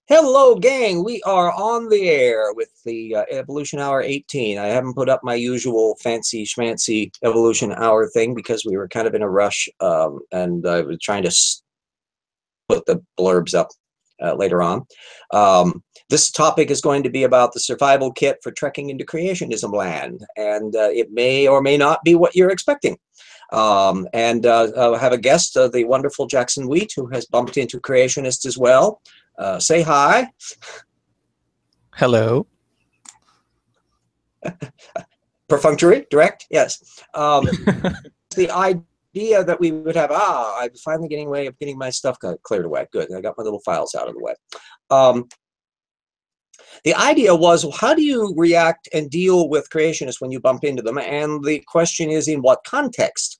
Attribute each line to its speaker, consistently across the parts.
Speaker 1: Hello, gang. We are on the air with the Evolution Hour 18. I haven't put up my usual fancy schmancy Evolution Hour thing because we were kind of in a rush, and I was trying to put the blurbs up later on. This topic is going to be about the survival kit for trekking into creationism land, and it may or may not be what you're expecting. I'll have a guest, the wonderful Jackson Wheat, who has bumped into creationists as well. Say hi.
Speaker 2: Hello.
Speaker 1: Perfunctory, direct, yes. The idea that we would have, I'm finally getting away of getting my stuff cleared away. Good, I got my little files out of the way. The idea was, how do you react and deal with creationists when you bump into them? And the question is, in what context?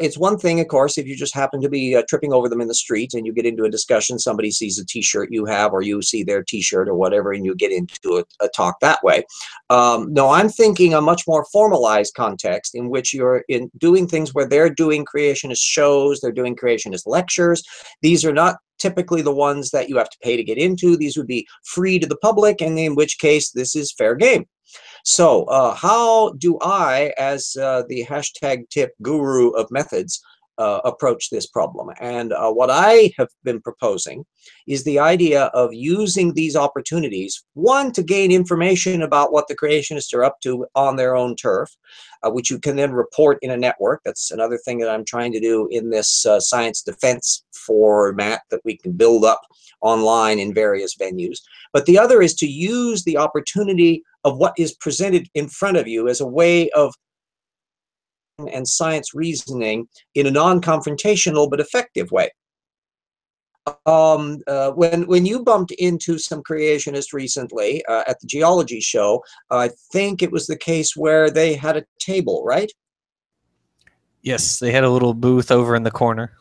Speaker 1: It's one thing, of course, if you just happen to be tripping over them in the street and you get into a discussion, somebody sees a t-shirt you have or you see their t-shirt or whatever, and you get into a talk that way. No, I'm thinking a much more formalized context in which you're doing things where they're doing creationist shows, they're doing creationist lectures. These are not typically the ones that you have to pay to get into. These would be free to the public, and in which case this is fair game. So how do I, as the hashtag tip guru of methods, approach this problem? And what I have been proposing is the idea of using these opportunities, one, to gain information about what the creationists are up to on their own turf, which you can then report in a network. That's another thing that I'm trying to do in this science defense format that we can build up online in various venues. But the other is to use the opportunity of what is presented in front of you as a way of and science reasoning in a non-confrontational but effective way. When you bumped into some creationists recently at the geology show, I think it was the case where they had a table, right?
Speaker 2: Yes, they had a little booth over in the corner.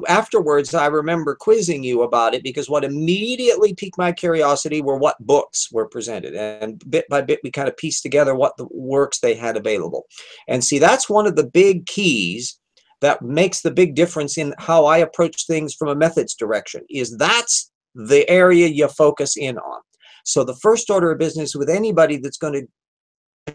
Speaker 1: Afterwards, I remember quizzing you about it because what immediately piqued my curiosity were what books were presented. And bit by bit, we kind of pieced together what the works they had available. And see, that's one of the big keys that makes the big difference in how I approach things from a methods direction, is that's the area you focus in on. So the first order of business with anybody that's going to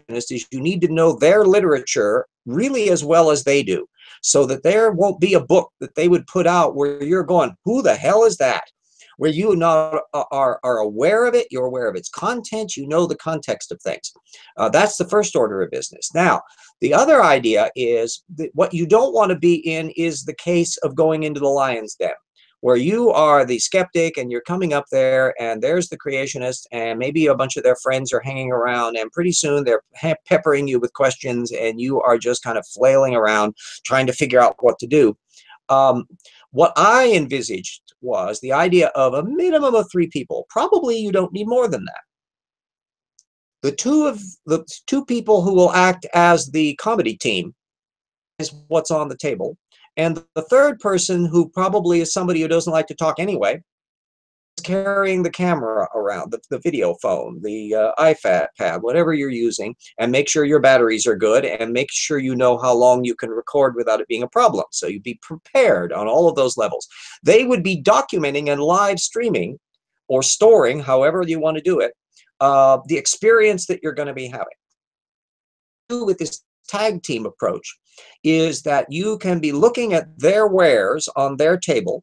Speaker 1: is you need to know their literature really as well as they do, so that there won't be a book that they would put out where you're going, who the hell is that? Where you are aware of it, you're aware of its content, you know the context of things. That's the first order of business. Now, the other idea is that what you don't want to be in is the case of going into the lion's den, where you are the skeptic and you're coming up there and there's the creationist and maybe a bunch of their friends are hanging around, and pretty soon they're peppering you with questions and you are just kind of flailing around trying to figure out what to do. What I envisaged was the idea of a minimum of 3 people. Probably you don't need more than that. The two people who will act as the comedy team is what's on the table. And the third person, who probably is somebody who doesn't like to talk anyway, is carrying the camera around, the video phone, the iPad, whatever you're using, and make sure your batteries are good and make sure you know how long you can record without it being a problem. So you'd be prepared on all of those levels. They would be documenting and live streaming or storing, however you want to do it, the experience that you're going to be having. With this tag team approach is that you can be looking at their wares on their table,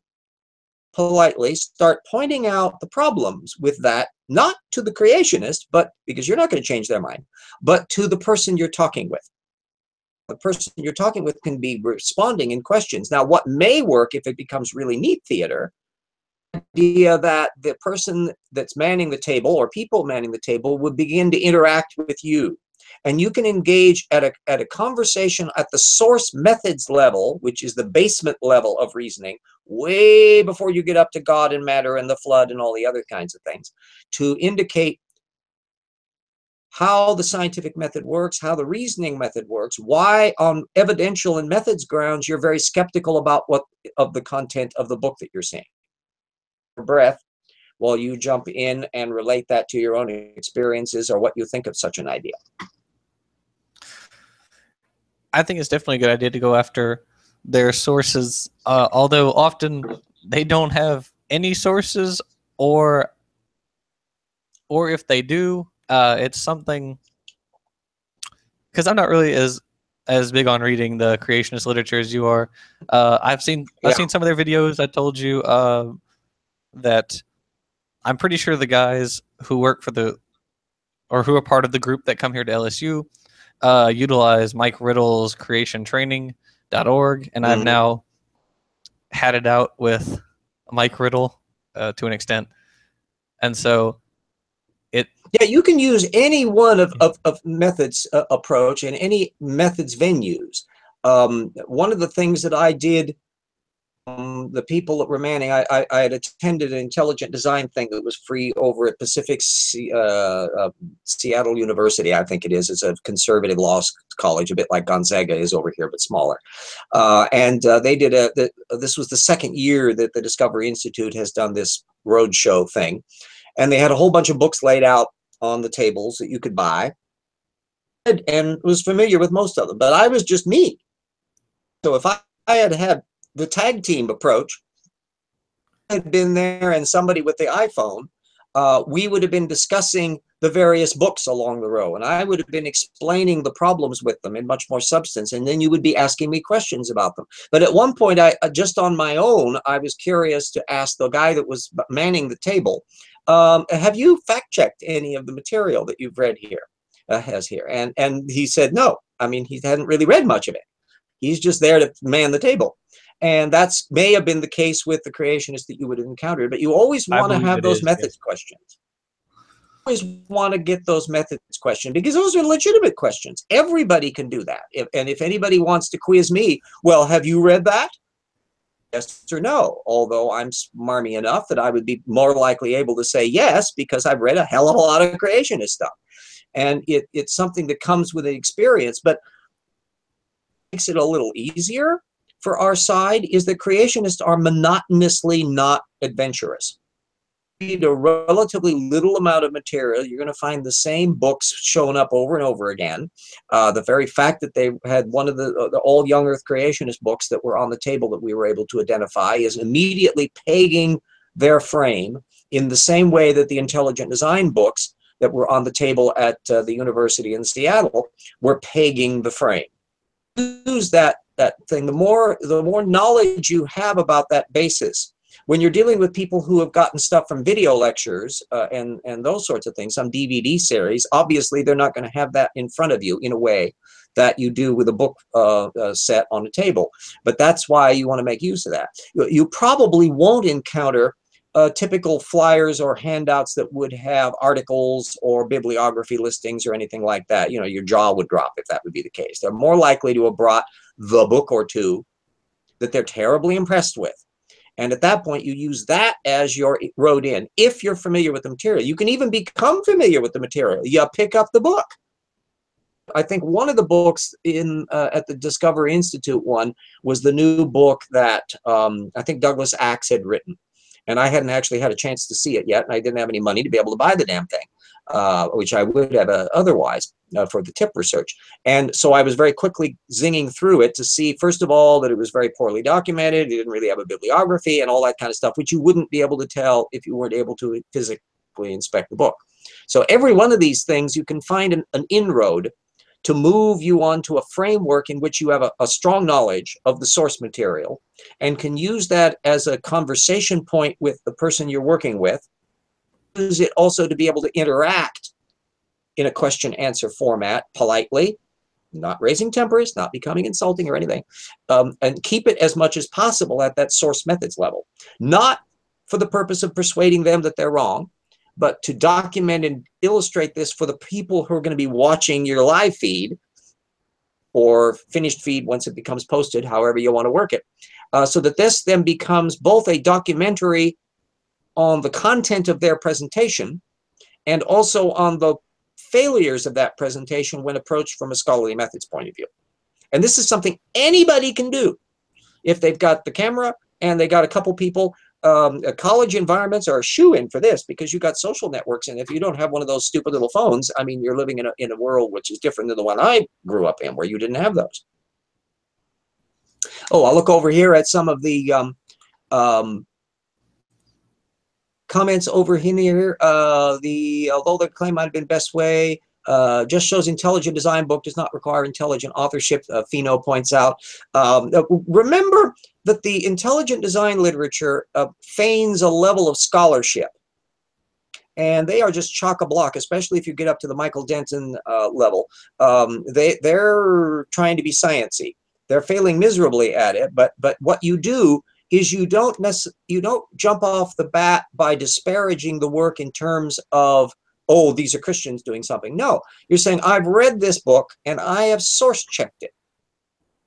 Speaker 1: politely start pointing out the problems with that, not to the creationist, but because you're not going to change their mind, but to the person you're talking with. The person you're talking with can be responding in questions. Now, what may work if it becomes really neat theater, idea that the person that's manning the table or people manning the table would begin to interact with you. And you can engage at a conversation at the source methods level, which is the basement level of reasoning, way before you get up to God and matter and the flood and all the other kinds of things, to indicate how the scientific method works, how the reasoning method works, why on evidential and methods grounds you're very skeptical about what of the content of the book that you're seeing. Breath while you jump in and relate that to your own experiences or what you think of such an idea.
Speaker 2: I think it's definitely a good idea to go after their sources, although often they don't have any sources, or if they do, it's something, because I'm not really as big on reading the creationist literature as you are. I've seen
Speaker 1: Yeah.
Speaker 2: some of their videos. I told you that I'm pretty sure the guys who work for the, or who are part of the group that come here to LSU, utilize Mike Riddle's creationtraining.org, and I've
Speaker 1: Mhm.
Speaker 2: now had it out with Mike Riddle to an extent, and so it.
Speaker 1: Yeah, you can use any one of methods approach and any methods venues. One of the things that I did, the people that were manning, I had attended an intelligent design thing that was free over at Seattle University, I think it is. It's a conservative law college, a bit like Gonzaga is over here, but smaller. They did this was the second year that the Discovery Institute has done this roadshow thing. And they had a whole bunch of books laid out on the tables that you could buy, and was familiar with most of them. But I was just me. So if I had had the tag team approach, had been there and somebody with the iPhone, we would have been discussing the various books along the row, and I would have been explaining the problems with them in much more substance, and then you would be asking me questions about them. But at one point, I just on my own, I was curious to ask the guy that was manning the table, have you fact-checked any of the material that you've read here, has here? And he said no. I mean, he hadn't really read much of it. He's just there to man the table. And that's may have been the case with the creationists that you would have encountered, but you always
Speaker 2: I
Speaker 1: want to
Speaker 2: believe
Speaker 1: have
Speaker 2: it
Speaker 1: those
Speaker 2: is,
Speaker 1: methods
Speaker 2: yes.
Speaker 1: questions. Always want to get those methods questioned because those are legitimate questions. Everybody can do that. And if anybody wants to quiz me, well, have you read that? Yes or no, although I'm smarmy enough that I would be more likely able to say yes because I've read a hell of a lot of creationist stuff. And it's something that comes with an experience, but makes it a little easier for our side is that creationists are monotonously not adventurous. Read a relatively little amount of material, you're going to find the same books showing up over and over again. The very fact that they had one of the old young earth creationist books that were on the table that we were able to identify is immediately pegging their frame in the same way that the intelligent design books that were on the table at the university in Seattle were pegging the frame. Use that thing. The more knowledge you have about that basis, when you're dealing with people who have gotten stuff from video lectures and those sorts of things, some DVD series, obviously they're not going to have that in front of you in a way that you do with a book set on a table. But that's why you want to make use of that. You probably won't encounter typical flyers or handouts that would have articles or bibliography listings or anything like that. You know, your jaw would drop if that would be the case. They're more likely to have brought the book or two that they're terribly impressed with. And at that point, you use that as your road in. If you're familiar with the material, you can even become familiar with the material. You pick up the book. I think one of the books in at the Discovery Institute one was the new book that I think Douglas Axe had written. And I hadn't actually had a chance to see it yet, and I didn't have any money to be able to buy the damn thing, which I would have otherwise for the tip research. And so I was very quickly zinging through it to see, first of all, that it was very poorly documented. It didn't really have a bibliography and all that kind of stuff, which you wouldn't be able to tell if you weren't able to physically inspect the book. So every one of these things, you can find an inroad to move you onto a framework in which you have a strong knowledge of the source material and can use that as a conversation point with the person you're working with. Use it also to be able to interact in a question answer format politely, not raising tempers, not becoming insulting or anything, and keep it as much as possible at that source methods level. Not for the purpose of persuading them that they're wrong, but to document and illustrate this for the people who are going to be watching your live feed or finished feed once it becomes posted, however you want to work it, so that this then becomes both a documentary on the content of their presentation and also on the failures of that presentation when approached from a scholarly methods point of view. And this is something anybody can do if they've got the camera and they got a couple people. College environments are a shoe-in for this because you've got social networks, and if you don't have one of those stupid little phones, I mean, you're living in a world which is different than the one I grew up in, where you didn't have those. Oh, I'll look over here at some of the comments over here. Although the claim might have been best way, just shows intelligent design book does not require intelligent authorship. Fino points out. Remember that the intelligent design literature feigns a level of scholarship. And they are just chock-a-block, especially if you get up to the Michael Denton level. They're trying to be sciencey. They're failing miserably at it. But what you do is you don't jump off the bat by disparaging the work in terms of, oh, these are Christians doing something. No, you're saying, I've read this book and I have source checked it.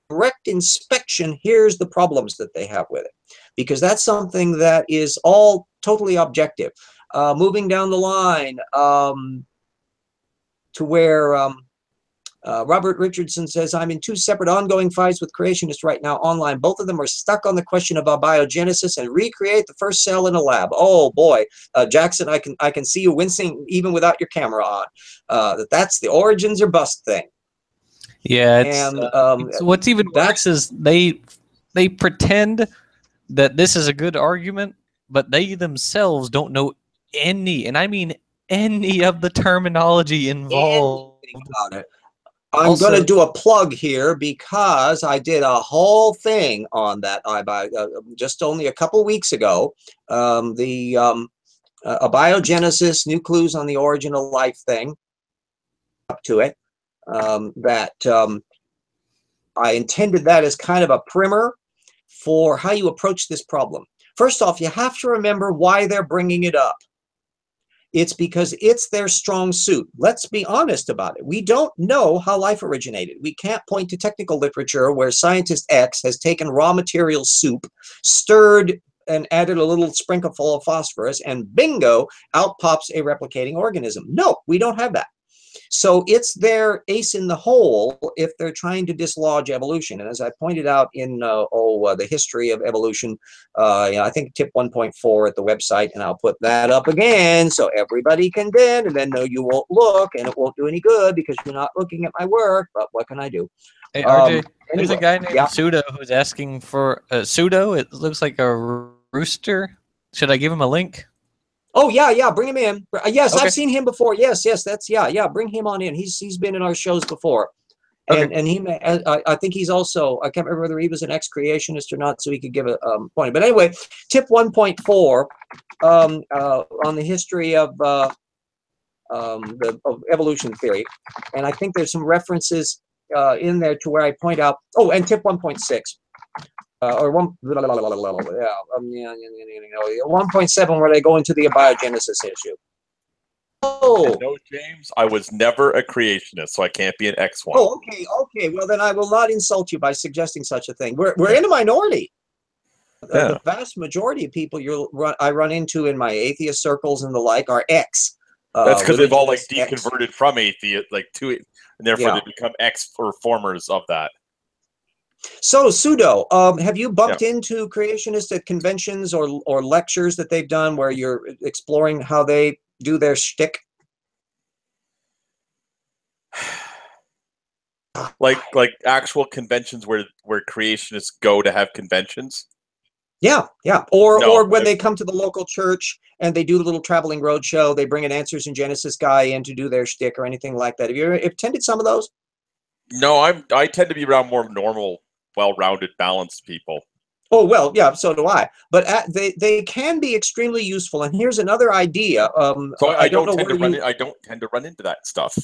Speaker 1: Direct inspection, here's the problems that they have with it. Because that's something that is all totally objective. Moving down the line to where Robert Richardson says, I'm in 2 separate ongoing fights with creationists right now online. Both of them are stuck on the question of abiogenesis and recreate the first cell in a lab. Oh boy, Jackson, I can see you wincing even without your camera on. That's the origins or bust thing.
Speaker 2: Yeah, it's what's even worse is they pretend that this is a good argument, but they themselves don't know any, and I mean any, of the terminology involved.
Speaker 1: About it. I'm going to do a plug here because I did a whole thing on that just only a couple weeks ago. Abiogenesis, new clues on the origin of life thing. Up to it. I intended that as kind of a primer for how you approach this problem. First off, you have to remember why they're bringing it up. It's because it's their strong suit. Let's be honest about it. We don't know how life originated. We can't point to technical literature where scientist X has taken raw material soup, stirred and added a little sprinkle full of phosphorus, and bingo, out pops a replicating organism. No, we don't have that. So it's their ace in the hole if they're trying to dislodge evolution. And as I pointed out in the history of evolution, I think tip 1.4 at the website, and I'll put that up again so everybody can get, and then no, you won't look, and it won't do any good because you're not looking at my work, but what can I do?
Speaker 2: Hey, RJ, there's a guy named Pseudo who's asking for Pseudo. It looks like a rooster. Should I give him a link?
Speaker 1: Oh yeah, bring him in. Yes, okay. I've seen him before. Yes, that's yeah. Bring him on in. He's been in our shows before, and I think he's also, I can't remember whether he was an ex-creationist or not, so he could give a point. But anyway, tip 1.4 on the history of evolution theory, and I think there's some references in there to where I point out. Oh, and tip 1.6. Or 1.7 where they go into the abiogenesis issue. Oh,
Speaker 3: no, James, I was never a creationist, so I can't be an X1.
Speaker 1: Oh, okay. Well, then I will not insult you by suggesting such a thing. We're in a minority.
Speaker 3: Yeah.
Speaker 1: The vast majority of people I run into in my atheist circles and the like are X.
Speaker 3: That's because they've all like deconverted from atheist, to it, and therefore they become X performers of that.
Speaker 1: So, Pseudo, have you bumped into creationists at conventions or lectures that they've done where you're exploring how they do their shtick?
Speaker 3: Like actual conventions where creationists go to have conventions?
Speaker 1: Yeah. Or when they come to the local church and they do the little traveling road show, they bring an Answers in Genesis guy in to do their shtick or anything like that. Have you ever attended some of those?
Speaker 3: No, I tend to be around more normal, well-rounded, balanced people.
Speaker 1: Oh, well, yeah, so do I. But they can be extremely useful. And here's another idea.
Speaker 3: So I don't tend to run into that stuff.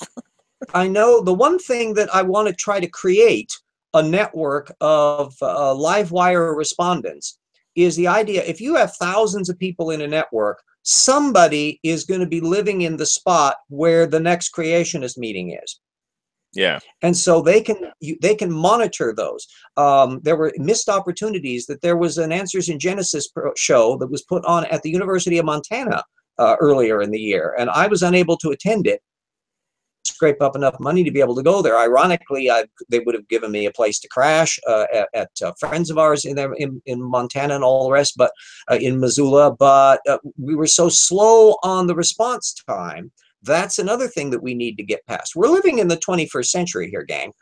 Speaker 1: I know the one thing that I want to try to create a network of live wire respondents is the idea. If you have thousands of people in a network, somebody is going to be living in the spot where the next creationist meeting is.
Speaker 3: Yeah.
Speaker 1: And so they can monitor those. There were missed opportunities that there was an Answers in Genesis show that was put on at the University of Montana earlier in the year, and I was unable to attend it. Scrape up enough money to be able to go there. Ironically, they would have given me a place to crash at friends of ours in Montana and all the rest, but in Missoula. But we were so slow on the response time. That's another thing that we need to get past. We're living in the 21st century here, gang.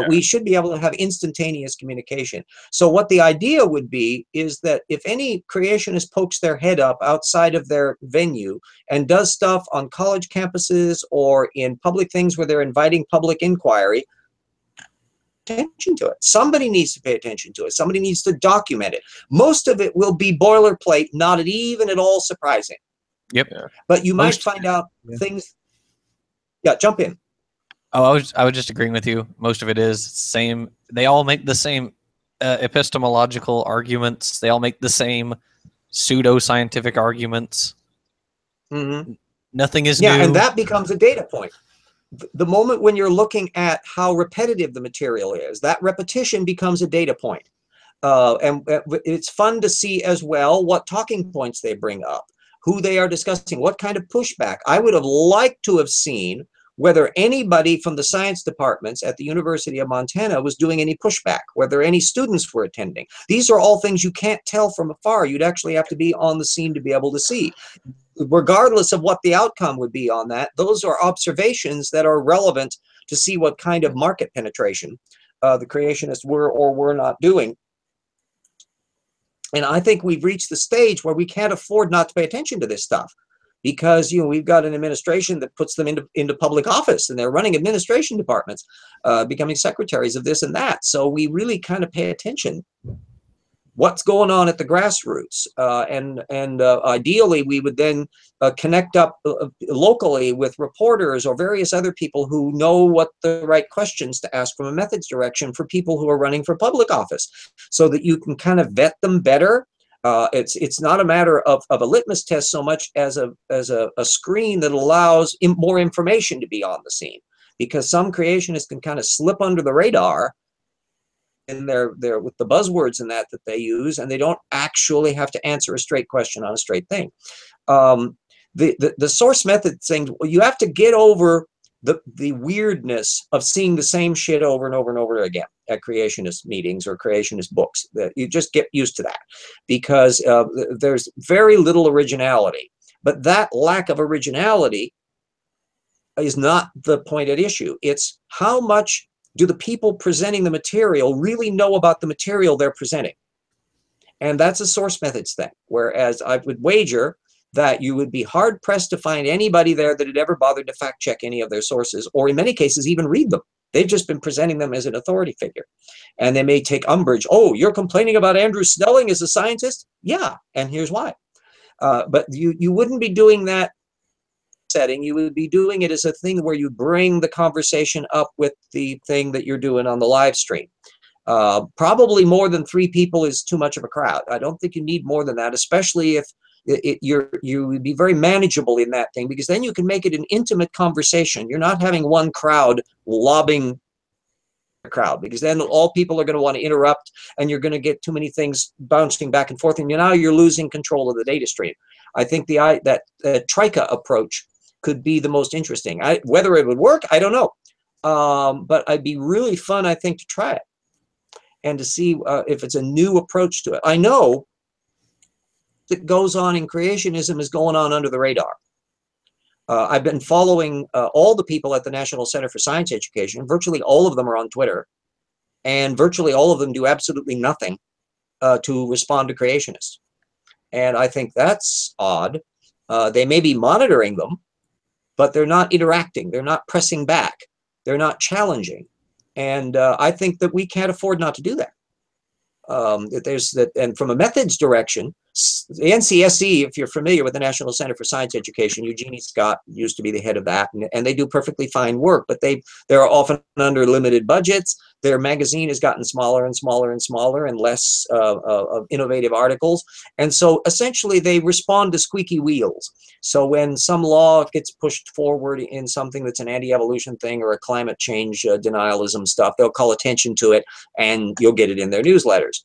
Speaker 1: We should be able to have instantaneous communication. So what the idea would be is that if any creationist pokes their head up outside of their venue and does stuff on college campuses or in public things where they're inviting public inquiry, attention to it. Somebody needs to pay attention to it. Somebody needs to document it. Most of it will be boilerplate, not even at all surprising.
Speaker 2: Yep.
Speaker 1: But you might find out things. Yeah, jump in.
Speaker 2: Oh, I was just agreeing with you. Most of it is same. They all make the same epistemological arguments. They all make the same pseudo-scientific arguments.
Speaker 1: Mm-hmm.
Speaker 2: Nothing is new.
Speaker 1: Yeah, and that becomes a data point. The moment when you're looking at how repetitive the material is, that repetition becomes a data point. And it's fun to see as well what talking points they bring up, who they are discussing, what kind of pushback. I would have liked to have seen whether anybody from the science departments at the University of Montana was doing any pushback, whether any students were attending. These are all things you can't tell from afar. You'd actually have to be on the scene to be able to see. Regardless of what the outcome would be on that, those are observations that are relevant to see what kind of market penetration the creationists were or were not doing. And I think we've reached the stage where we can't afford not to pay attention to this stuff, because we've got an administration that puts them into public office, and they're running administration departments, becoming secretaries of this and that. So we really kind of pay attention what's going on at the grassroots, and ideally we would then connect up locally with reporters or various other people who know what the right questions to ask from a methods direction for people who are running for public office, so that you can kind of vet them better. It's not a matter of a litmus test so much as a screen that allows more information to be on the scene, because some creationists can kind of slip under the radar in their with the buzzwords and that they use, and they don't actually have to answer a straight question on a straight thing. The source method thing, you have to get over the weirdness of seeing the same shit over and over and over again at creationist meetings or creationist books. That you just get used to that, because there's very little originality. But that lack of originality is not the point at issue. It's how much do the people presenting the material really know about the material they're presenting? And that's a source methods thing. Whereas I would wager that you would be hard pressed to find anybody there that had ever bothered to fact check any of their sources, or in many cases even read them. They've just been presenting them as an authority figure. And they may take umbrage. Oh, you're complaining about Andrew Snelling as a scientist? Yeah, and here's why. But you wouldn't be doing that setting. You would be doing it as a thing where you bring the conversation up with the thing that you're doing on the live stream. Probably more than 3 people is too much of a crowd. I don't think you need more than that, especially if you would be very manageable in that thing, because then you can make it an intimate conversation. You're not having one crowd lobbing the crowd, because then all people are going to want to interrupt, and you're going to get too many things bouncing back and forth, and now you're losing control of the data stream. I think that Trika approach could be the most interesting. Whether it would work, I don't know. But it'd be really fun, I think, to try it and to see if it's a new approach to it. I know that goes on in creationism is going on under the radar. I've been following all the people at the National Center for Science Education. Virtually all of them are on Twitter, and virtually all of them do absolutely nothing to respond to creationists. And I think that's odd. They may be monitoring them, but they're not interacting. They're not pressing back. They're not challenging. And I think that we can't afford not to do that. And from a methods direction, the NCSE, if you're familiar with the National Center for Science Education, Eugenie Scott used to be the head of that, and they do perfectly fine work, but they're often under limited budgets. Their magazine has gotten smaller and smaller and smaller, and less of innovative articles. And so essentially they respond to squeaky wheels. So when some law gets pushed forward in something that's an anti-evolution thing or a climate change denialism stuff, they'll call attention to it, and you'll get it in their newsletters.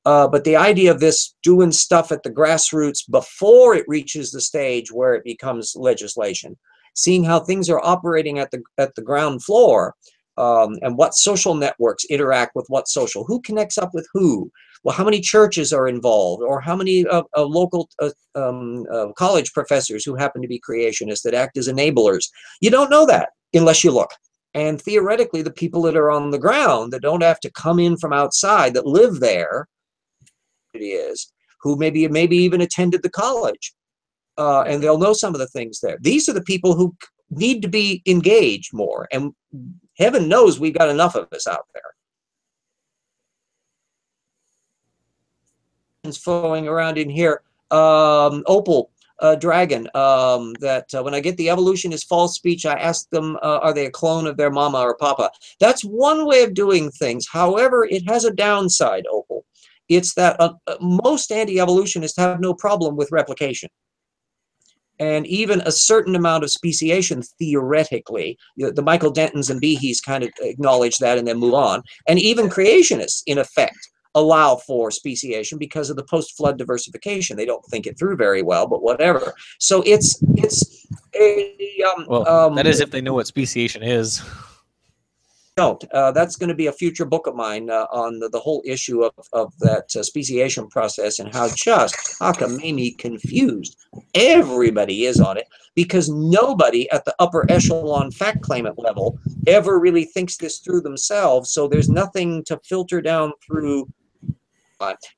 Speaker 1: But the idea of this doing stuff at the grassroots before it reaches the stage where it becomes legislation, seeing how things are operating at the ground floor, and what social networks interact with what social, who connects up with who, well, how many churches are involved, or how many local college professors who happen to be creationists that act as enablers. You don't know that unless you look. And theoretically, the people that are on the ground that don't have to come in from outside, that live there, it is, who maybe even attended the college, and they'll know some of the things there. These are the people who need to be engaged more, and heaven knows we've got enough of us out there. It's flowing around in here. Opal Dragon, that when I get the evolution is false speech, I ask them, are they a clone of their mama or papa? That's one way of doing things. However, it has a downside, Opal. It's that most anti-evolutionists have no problem with replication. And even a certain amount of speciation, theoretically, the Michael Dentons and Beheys kind of acknowledge that and then move on. And even creationists, in effect, allow for speciation because of the post-flood diversification. They don't think it through very well, but whatever. So it's a
Speaker 2: well, that is if they know what speciation is.
Speaker 1: Don't. That's going to be a future book of mine on the whole issue of that speciation process and how just cockamamie confused everybody is on it, because nobody at the upper echelon fact claimant level ever really thinks this through themselves. So there's nothing to filter down through.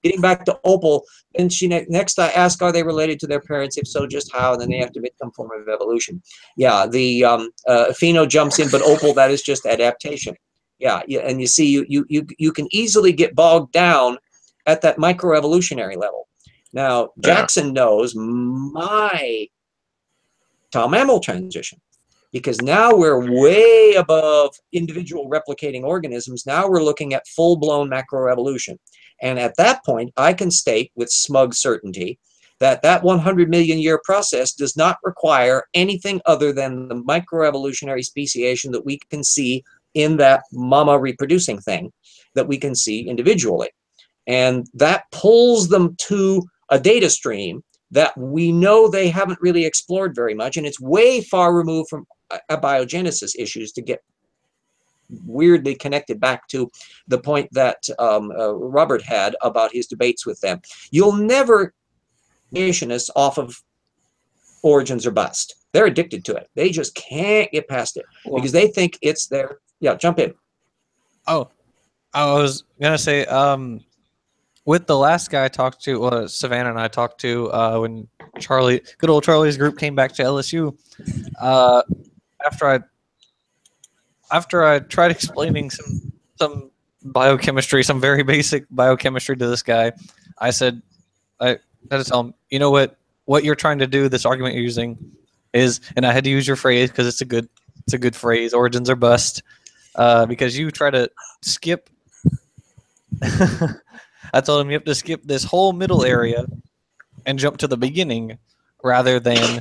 Speaker 1: Getting back to Opal, and she next I ask, are they related to their parents? If so, just how? And then they have to admit some form of evolution. Yeah, the Pheno jumps in, but Opal, that is just adaptation. Yeah, and you see, you can easily get bogged down at that microevolutionary level. Now, Jackson knows my tau-mammal transition, because now we're way above individual replicating organisms. Now we're looking at full-blown macroevolution. And at that point, I can state with smug certainty that that 100 million year process does not require anything other than the microevolutionary speciation that we can see in that mama reproducing thing that we can see individually. And that pulls them to a data stream that we know they haven't really explored very much, and it's way far removed from abiogenesis issues to get weirdly connected back to the point that Robert had about his debates with them. You'll never creationists off of origins or bust. They're addicted to it. They just can't get past it because they think it's their, yeah, jump in.
Speaker 2: Oh, I was going to say, with the last guy I talked to, Savannah and I talked to, when good old Charlie's group came back to LSU, after I tried explaining some biochemistry, some very basic biochemistry to this guy, I said, I had to tell him, you know what you're trying to do, this argument you're using is, and I had to use your phrase because it's a good phrase, origins are bust, because you try to skip. I told him you have to skip this whole middle area and jump to the beginning rather than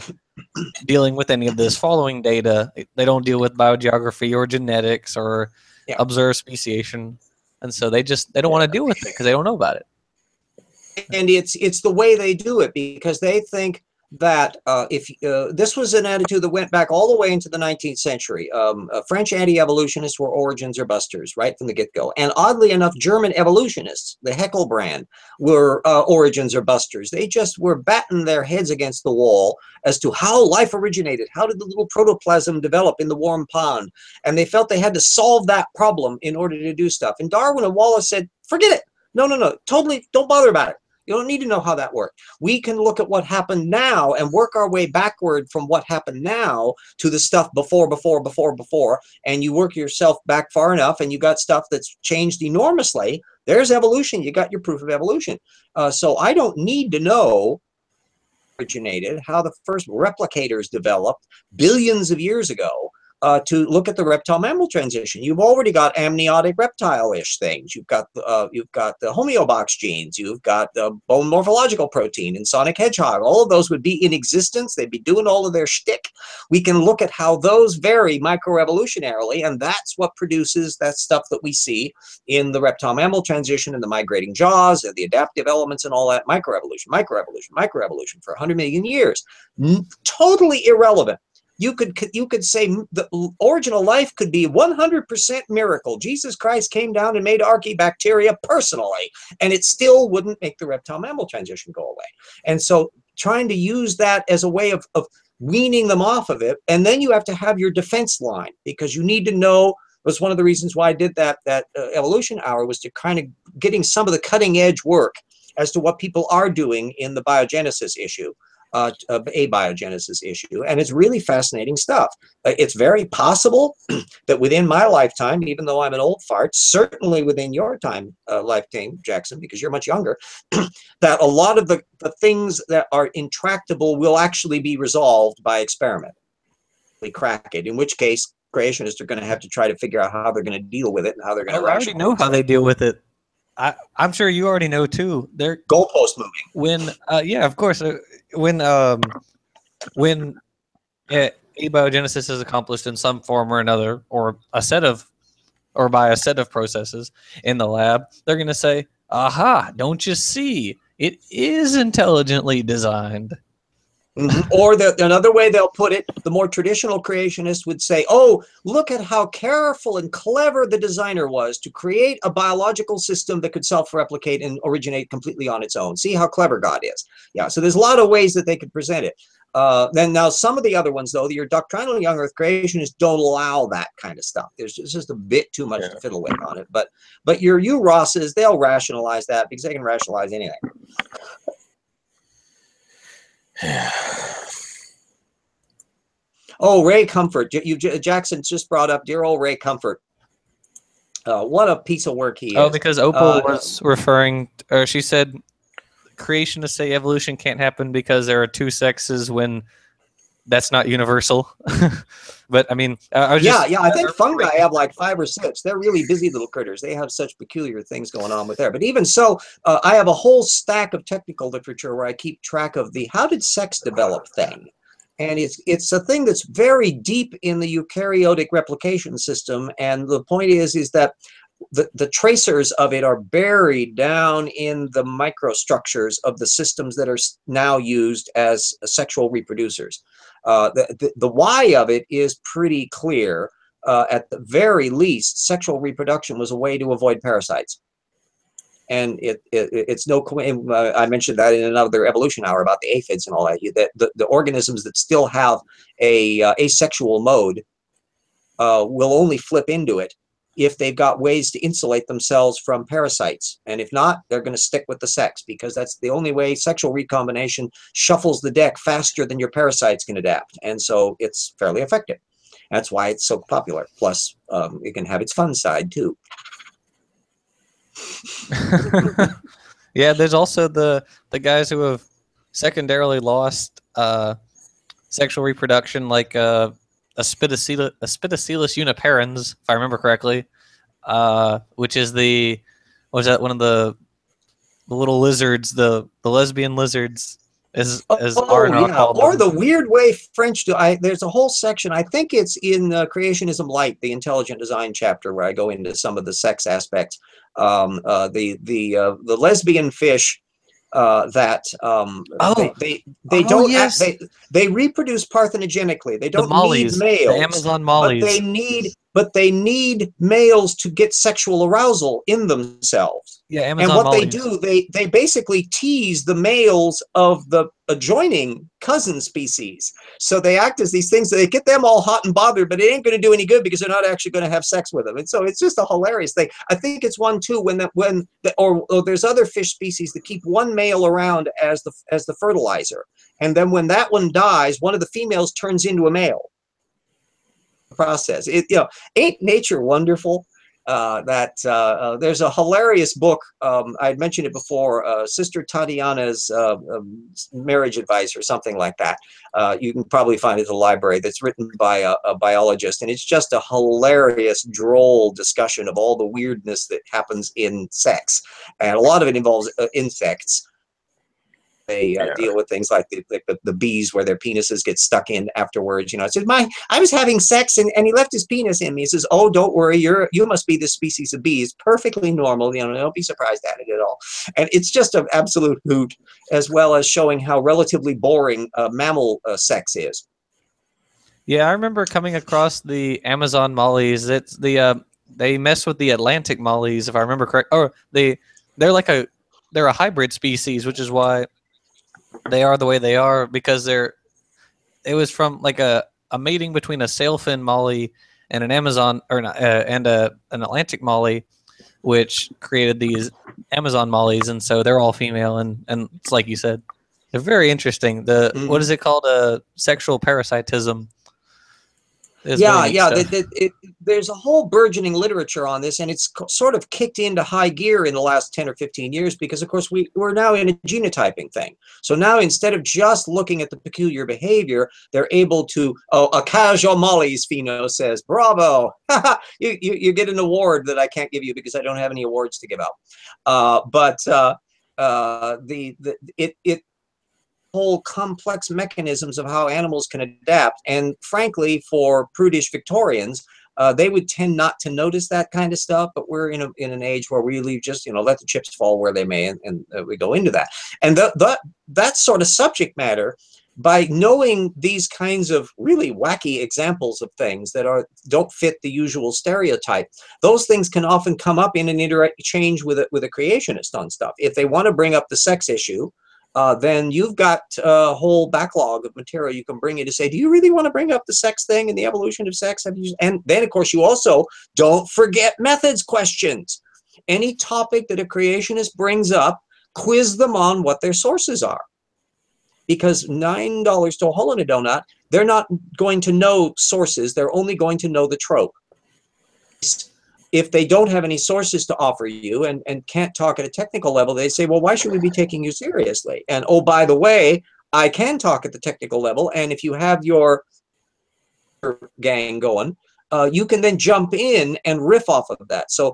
Speaker 2: dealing with any of this following data. They don't deal with biogeography or genetics or observed speciation, and so they don't want to deal with it because they don't know about it.
Speaker 1: And it's the way they do it, because they think that if this was an attitude that went back all the way into the 19th century. French anti-evolutionists were origins or busters right from the get-go. And oddly enough, German evolutionists, the Haeckel brand, were origins or busters. They just were batting their heads against the wall as to how life originated. How did the little protoplasm develop in the warm pond? And they felt they had to solve that problem in order to do stuff. And Darwin and Wallace said, forget it. No, totally don't bother about it. You don't need to know how that worked. We can look at what happened now and work our way backward from what happened now to the stuff before, and you work yourself back far enough and you got stuff that's changed enormously. There's evolution. You got your proof of evolution. So I don't need to know originated, how the first replicators developed billions of years ago. To look at the reptile-mammal transition. You've already got amniotic reptile-ish things. You've got the homeobox genes. You've got the bone morphological protein in sonic hedgehog. All of those would be in existence. They'd be doing all of their shtick. We can look at how those vary microevolutionarily, and that's what produces that stuff that we see in the reptile-mammal transition and the migrating jaws and the adaptive elements and all that. Microevolution for 100 million years. Totally irrelevant. You could say the original life could be 100% miracle. Jesus Christ came down and made archaebacteria personally, and it still wouldn't make the reptile-mammal transition go away. And so trying to use that as a way of weaning them off of it. And then you have to have your defense line, because you need to know. Was one of the reasons why I did that evolution hour, was to kind of getting some of the cutting edge work as to what people are doing in the biogenesis issue, abiogenesis issue. And it's really fascinating stuff. It's very possible that within my lifetime, even though I'm an old fart, certainly within your lifetime, Jackson, because you're much younger, that a lot of the things that are intractable will actually be resolved by experiment. We crack it, in which case creationists are going to have to try to figure out how they're going to deal with it and how they're going to
Speaker 2: rationalize. I already know how they deal with it. I'm sure you already know too. They're
Speaker 1: goalpost moving.
Speaker 2: When yeah, of course. When abiogenesis is accomplished in some form or another, or by a set of processes in the lab, they're going to say, "Aha! Don't you see? It is intelligently designed."
Speaker 1: Mm-hmm. Or another way they'll put it, the more traditional creationists would say, oh, look at how careful and clever the designer was to create a biological system that could self-replicate and originate completely on its own. See how clever God is. Yeah, so there's a lot of ways that they could present it. Then now some of the other ones, though, your doctrinal young earth creationists don't allow that kind of stuff. There's just a bit too much to fiddle with on it. But your Rosses, they'll rationalize that because they can rationalize anything. Oh, Ray Comfort. Jackson just brought up dear old Ray Comfort. What a piece of work he is.
Speaker 2: Oh, because Opal was referring, or she said creationists say evolution can't happen because there are two sexes when that's not universal. But I mean, I
Speaker 1: think fungi have like 5 or 6. They're really busy little critters. They have such peculiar things going on with there. But even so, I have a whole stack of technical literature where I keep track of the how did sex develop thing. And it's a thing that's very deep in the eukaryotic replication system. And the point is that the tracers of it are buried down in the microstructures of the systems that are now used as sexual reproducers. The why of it is pretty clear. At the very least, sexual reproduction was a way to avoid parasites. And it's no, I mentioned that in another evolution hour about the aphids and all that. The organisms that still have a asexual mode will only flip into it if they've got ways to insulate themselves from parasites. And if not, they're going to stick with the sex, because that's the only way sexual recombination shuffles the deck faster than your parasites can adapt. And so it's fairly effective. That's why it's so popular. Plus, it can have its fun side too.
Speaker 2: Yeah, there's also the guys who have secondarily lost sexual reproduction, like Spitacilus uniparens, if I remember correctly, which is one of the little lizards, the lesbian lizards, as R&R called them.
Speaker 1: Or the weird way French do. There's a whole section, I think it's in Creationism Light, the intelligent design chapter, where I go into some of the sex aspects. The lesbian fish they reproduce parthenogenically. They don't need males.
Speaker 2: The Amazon mollies.
Speaker 1: But they need males to get sexual arousal in themselves.
Speaker 2: Yeah, Amazon
Speaker 1: and what
Speaker 2: mollies.
Speaker 1: they do, they basically tease the males of the adjoining cousin species. So they act as these things. They get them all hot and bothered, but it ain't going to do any good because they're not actually going to have sex with them. And so it's just a hilarious thing. I think it's one too or there's other fish species that keep one male around as the fertilizer, and then when that one dies, one of the females turns into a male. Process. Ain't nature wonderful? There's a hilarious book. I'd mentioned it before. Sister Tatiana's Marriage Advice or something like that. You can probably find it at the library. That's written by a biologist, and it's just a hilarious, droll discussion of all the weirdness that happens in sex, and a lot of it involves insects. They deal with things like the bees, where their penises get stuck in afterwards. It says, I was having sex and he left his penis in me. He says, oh, don't worry, you must be this species of bees. Perfectly normal. Don't be surprised at it at all. And it's just an absolute hoot, as well as showing how relatively boring mammal sex is.
Speaker 2: Yeah, I remember coming across the Amazon mollies. It's they mess with the Atlantic mollies, if I remember correct. Or they're a hybrid species, which is why they are the way they are, because it was from like a mating between a sailfin molly and an Amazon or and an Atlantic molly, which created these Amazon mollies, and so they're all female, and it's like you said, they're very interesting. The what is it called? Sexual parasitism.
Speaker 1: Yeah. There's a whole burgeoning literature on this, and it's sort of kicked into high gear in the last 10 or 15 years because, of course, we're now in a genotyping thing. So now instead of just looking at the peculiar behavior, they're able to, a casual Molly's pheno says, bravo, you get an award that I can't give you because I don't have any awards to give out. It whole complex mechanisms of how animals can adapt, and frankly, for prudish Victorians, they would tend not to notice that kind of stuff. But we're in an age where we leave just let the chips fall where they may, and we go into that. And that sort of subject matter, by knowing these kinds of really wacky examples of things that don't fit the usual stereotype, those things can often come up in an interchange with a creationist on stuff. If they want to bring up the sex issue, then you've got a whole backlog of material you can bring in to say, do you really want to bring up the sex thing and the evolution of sex? And then, of course, you also don't forget methods questions. Any topic that a creationist brings up, quiz them on what their sources are. Because $9 to a hole in a donut, they're not going to know sources. They're only going to know the trope. If they don't have any sources to offer you and can't talk at a technical level, they say, well, why should we be taking you seriously? And, oh, by the way, I can talk at the technical level. And if you have your gang going, you can then jump in and riff off of that. So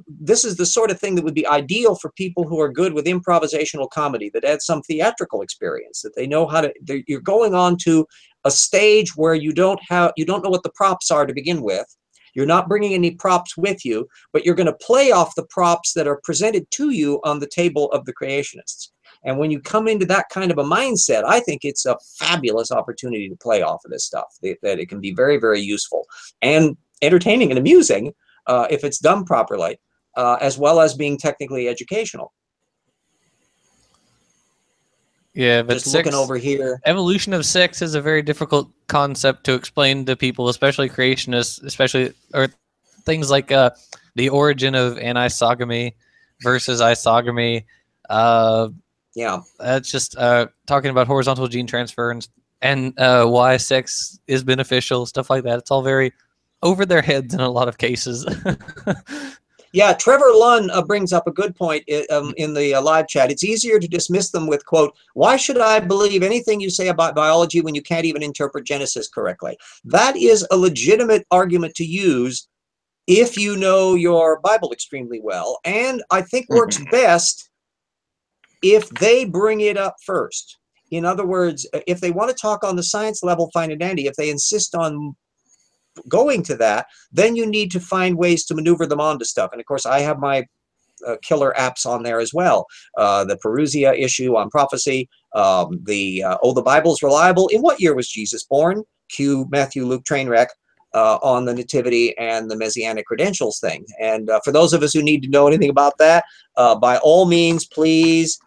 Speaker 1: this is the sort of thing that would be ideal for people who are good with improvisational comedy, that add some theatrical experience, that they know how to, you're going on to a stage where you don't know what the props are to begin with. You're not bringing any props with you, but you're going to play off the props that are presented to you on the table of the creationists. And when you come into that kind of a mindset, I think it's a fabulous opportunity to play off of this stuff, that it can be very, very useful and entertaining and amusing if it's done properly, as well as being technically educational.
Speaker 2: Yeah, but
Speaker 1: just looking over here.
Speaker 2: Evolution of sex is a very difficult concept to explain to people, especially creationists, or things like the origin of anisogamy versus isogamy.
Speaker 1: Yeah,
Speaker 2: that's just talking about horizontal gene transfer and why sex is beneficial, stuff like that. It's all very over their heads in a lot of cases.
Speaker 1: Yeah, Trevor Lunn brings up a good point in the live chat. It's easier to dismiss them with, quote, why should I believe anything you say about biology when you can't even interpret Genesis correctly? That is a legitimate argument to use if you know your Bible extremely well, and I think works best if they bring it up first. In other words, if they want to talk on the science level, fine and dandy. If they insist on going to that, then you need to find ways to maneuver them onto stuff. And of course, I have my killer apps on there as well. The Perusia issue on prophecy, the Bible's reliable. In what year was Jesus born? Cue Matthew, Luke train wreck on the nativity and the messianic credentials thing. And for those of us who need to know anything about that, by all means, please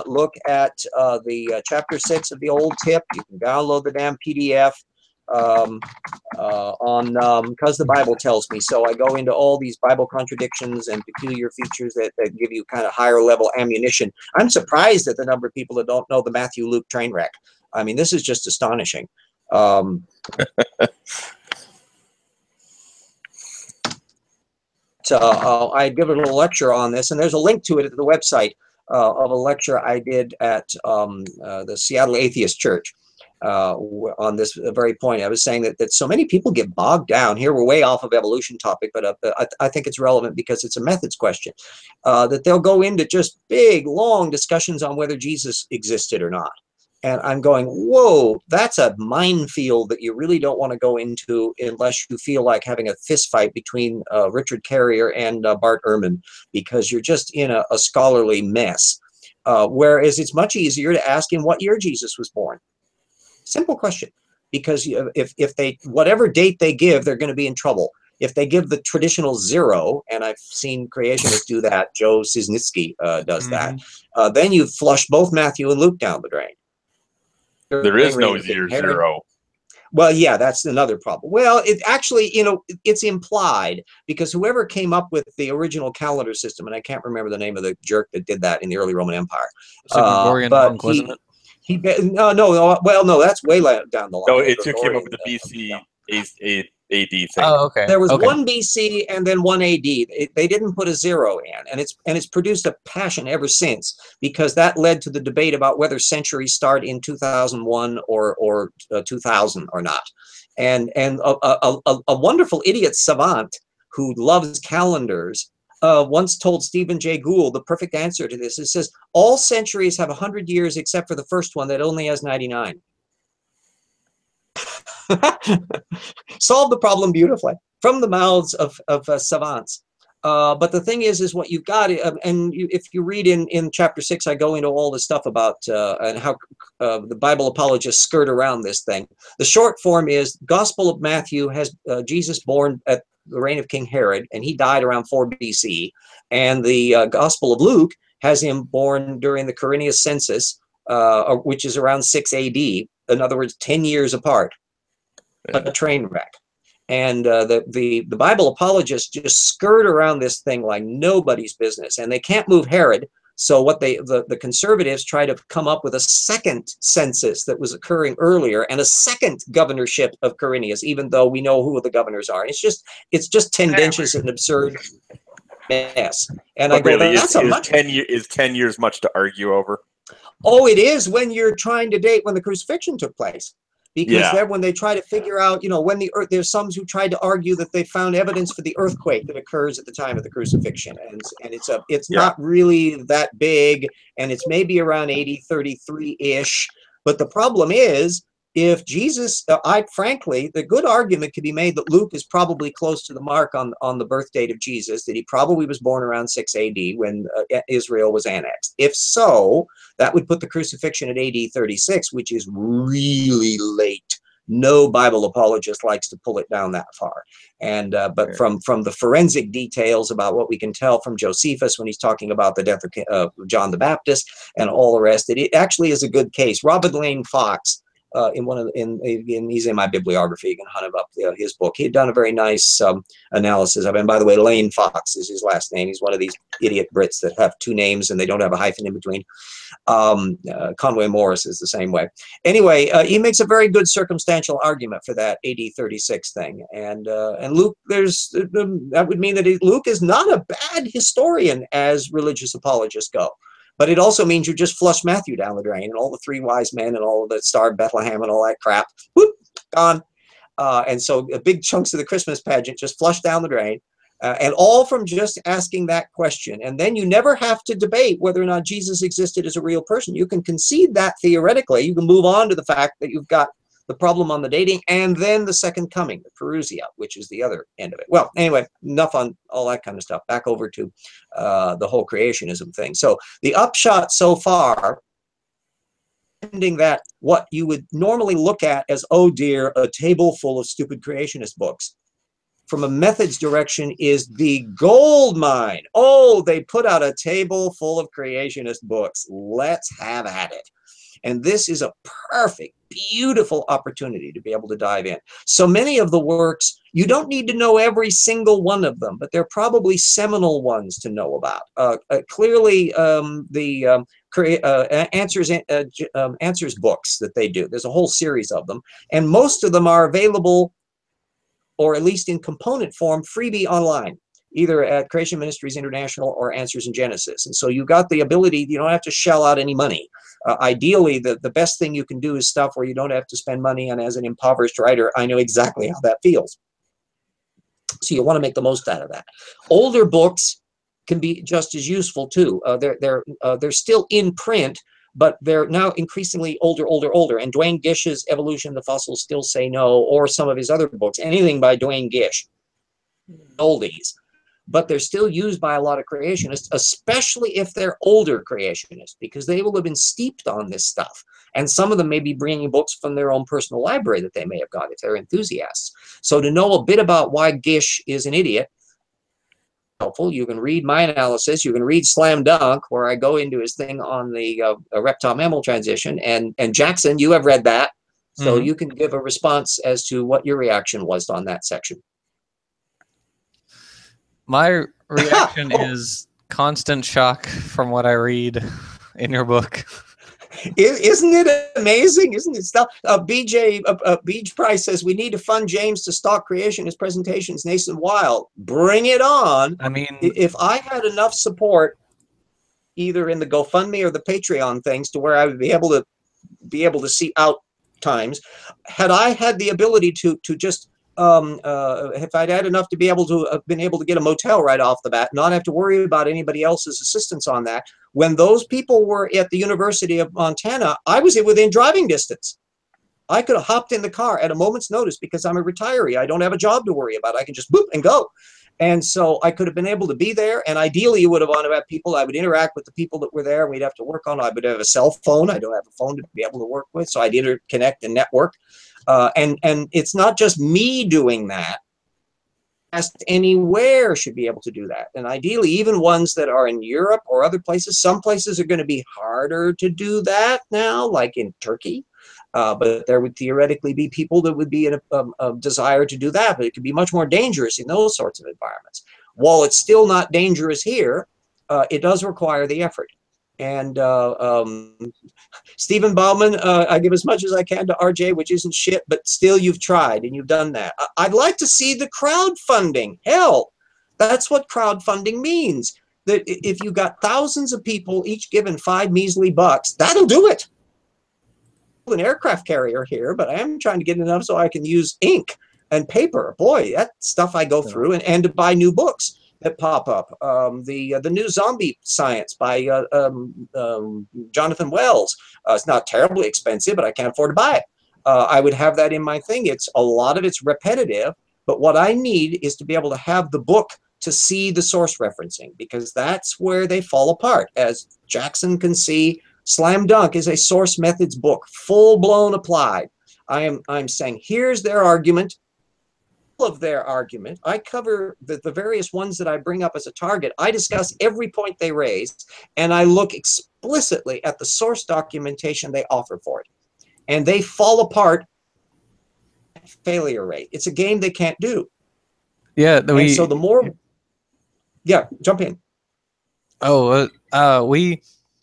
Speaker 1: look at the chapter 6 of the old tip. You can download the damn PDF. Because the Bible tells me so. I go into all these Bible contradictions and peculiar features that give you kind of higher level ammunition. I'm surprised at the number of people that don't know the Matthew Luke train wreck. I mean, this is just astonishing. I'd given a lecture on this, and there's a link to it at the website of a lecture I did at the Seattle Atheist Church. On this very point, I was saying that so many people get bogged down. Here we're way off of evolution topic, but I think it's relevant because it's a methods question. That they'll go into just big, long discussions on whether Jesus existed or not. And I'm going, whoa, that's a minefield that you really don't want to go into unless you feel like having a fist fight between Richard Carrier and Bart Ehrman, because you're just in a scholarly mess. Whereas it's much easier to ask in what year Jesus was born. Simple question, because if they, whatever date they give, they're going to be in trouble. If they give the traditional 0, and I've seen creationists do that, Joe Cisnitsky does that, then you flush both Matthew and Luke down the drain.
Speaker 3: There is no
Speaker 1: Reign of King
Speaker 3: year
Speaker 1: Herod.
Speaker 3: zero.
Speaker 1: Well, yeah, that's another problem. Well, it actually, you know, it's implied because whoever came up with the original calendar system, and I can't remember the name of the jerk that did that in the early Roman Empire,
Speaker 2: It's a Gregorian
Speaker 1: but
Speaker 2: monk, wasn't it?
Speaker 1: well, no, that's way down the line.
Speaker 3: No,
Speaker 1: The
Speaker 3: it took him up
Speaker 1: Gregorian,
Speaker 3: with the BC
Speaker 1: yeah.
Speaker 3: AD thing.
Speaker 2: Oh, okay.
Speaker 1: There was
Speaker 2: okay.
Speaker 1: one BC and then one AD. They didn't put a zero in, and it's produced a passion ever since, because that led to the debate about whether centuries start in 2001 or 2000 or not. And a wonderful idiot savant who loves calendars once told Stephen Jay Gould the perfect answer to this. It says all centuries have 100 years except for the first one that only has 99. Solve the problem beautifully from the mouths of savants. But the thing is what you've got, and if you read in chapter 6, I go into all this stuff about and how the Bible apologists skirt around this thing. The short form is Gospel of Matthew has Jesus born at the reign of King Herod, and he died around 4 BC. And the Gospel of Luke has him born during the Quirinius census, which is around 6 AD. In other words, 10 years apart. A train wreck. And the Bible apologists just skirt around this thing like nobody's business, and they can't move Herod. So what the conservatives try to come up with a second census that was occurring earlier and a second governorship of Quirinius, even though we know who the governors are. It's just tendentious and absurd mess. And
Speaker 3: but
Speaker 1: I go,
Speaker 3: really,
Speaker 1: that's
Speaker 3: is 10 years much to argue over?
Speaker 1: Oh, it is when you're trying to date when the crucifixion took place. Because then when they try to figure out, you know, when the earth, there's some who tried to argue that they found evidence for the earthquake that occurs at the time of the crucifixion, and it's not really that big, and it's maybe around 80-33-ish. But the problem is, if Jesus, frankly, the good argument could be made that Luke is probably close to the mark on the birth date of Jesus, that he probably was born around 6 AD when Israel was annexed. If so, that would put the crucifixion at AD 36, which is really late. No Bible apologist likes to pull it down that far. And but from the forensic details about what we can tell from Josephus when he's talking about the death of John the Baptist and all the rest, it actually is a good case. Robert Lane Fox, he's in my bibliography. You can hunt him up, his book. He had done a very nice analysis of it. And by the way, Lane Fox is his last name. He's one of these idiot Brits that have two names and they don't have a hyphen in between. Conway Morris is the same way. Anyway, he makes a very good circumstantial argument for that AD 36 thing. And Luke, that would mean that Luke is not a bad historian as religious apologists go. But it also means you just flush Matthew down the drain, and all the three wise men and all of the Star of Bethlehem and all that crap, whoop, gone. And so big chunks of the Christmas pageant just flushed down the drain, and all from just asking that question. And then you never have to debate whether or not Jesus existed as a real person. You can concede that theoretically. You can move on to the fact that you've got the problem on the dating, and then the second coming, the Perusia, which is the other end of it. Well, anyway, enough on all that kind of stuff. Back over to the whole creationism thing. So the upshot so far, ending that what you would normally look at as, oh dear, a table full of stupid creationist books, from a methods direction is the gold mine. Oh, they put out a table full of creationist books. Let's have at it. And this is a perfect, beautiful opportunity to be able to dive in. So many of the works, you don't need to know every single one of them, but they're probably seminal ones to know about. Clearly, the answers books that they do, there's a whole series of them, and most of them are available, or at least in component form, freebie online, either at Creation Ministries International or Answers in Genesis. And so you got the ability, you don't have to shell out any money. Ideally, the best thing you can do is stuff where you don't have to spend money, and as an impoverished writer, I know exactly how that feels. So you want to make the most out of that. Older books can be just as useful too. They're still in print, but they're now increasingly older. And Duane Gish's Evolution, the Fossils Still Say No, or some of his other books, anything by Duane Gish, oldies. But they're still used by a lot of creationists, especially if they're older creationists, because they will have been steeped on this stuff. And some of them may be bringing books from their own personal library that they may have got if they're enthusiasts. So to know a bit about why Gish is an idiot, helpful. You can read my analysis. You can read Slam Dunk, where I go into his thing on the reptile-mammal transition. And Jackson, you have read that. So you can give a response as to what your reaction was on that section.
Speaker 2: My reaction is constant shock from what I read in your book.
Speaker 1: Isn't it amazing? Isn't it stuff? Beach Price says we need to fund James to stock creationist presentations nationwide. Bring it on.
Speaker 2: I mean,
Speaker 1: if I had enough support, either in the GoFundMe or the Patreon things, to where I would be able to see out times, had I had the ability to just if I'd had enough to be able to have been able to get a motel right off the bat, not have to worry about anybody else's assistance on that. When those people were at the University of Montana, I was within driving distance. I could have hopped in the car at a moment's notice because I'm a retiree. I don't have a job to worry about. I can just boop and go. And so I could have been able to be there. And ideally, you would have wanted to have people. I would interact with the people that were there. We'd have to work on. I would have a cell phone. I don't have a phone to be able to work with. So I'd interconnect and network. And it's not just me doing that. Anywhere should be able to do that. And ideally, even ones that are in Europe or other places. Some places are going to be harder to do that now, like in Turkey. But there would theoretically be people that would be in a desire to do that, but it could be much more dangerous in those sorts of environments. While it's still not dangerous here, it does require the effort. And Stephen Bauman, I give as much as I can to RJ, which isn't shit, but still you've tried and you've done that. I'd like to see the crowdfunding. Hell, that's what crowdfunding means. That if you got thousands of people, each given $5 measly bucks, that'll do it. An aircraft carrier here, but I am trying to get enough so I can use ink and paper. Boy, that stuff I go through, and to buy new books that pop up. The new zombie science by Jonathan Wells. It's not terribly expensive, but I can't afford to buy it. I would have that in my thing. It's a lot of it's repetitive, but what I need is to be able to have the book to see the source referencing, because that's where they fall apart. As Jackson can see, Slam Dunk is a source methods book, full-blown applied. I'm saying, here's their argument, all of their argument. I cover the various ones that I bring up as a target. I discuss every point they raise, and I look explicitly at the source documentation they offer for it. And they fall apart at failure rate. It's a game they can't do.
Speaker 2: Yeah.
Speaker 1: So the more... Yeah, jump in.
Speaker 2: Oh,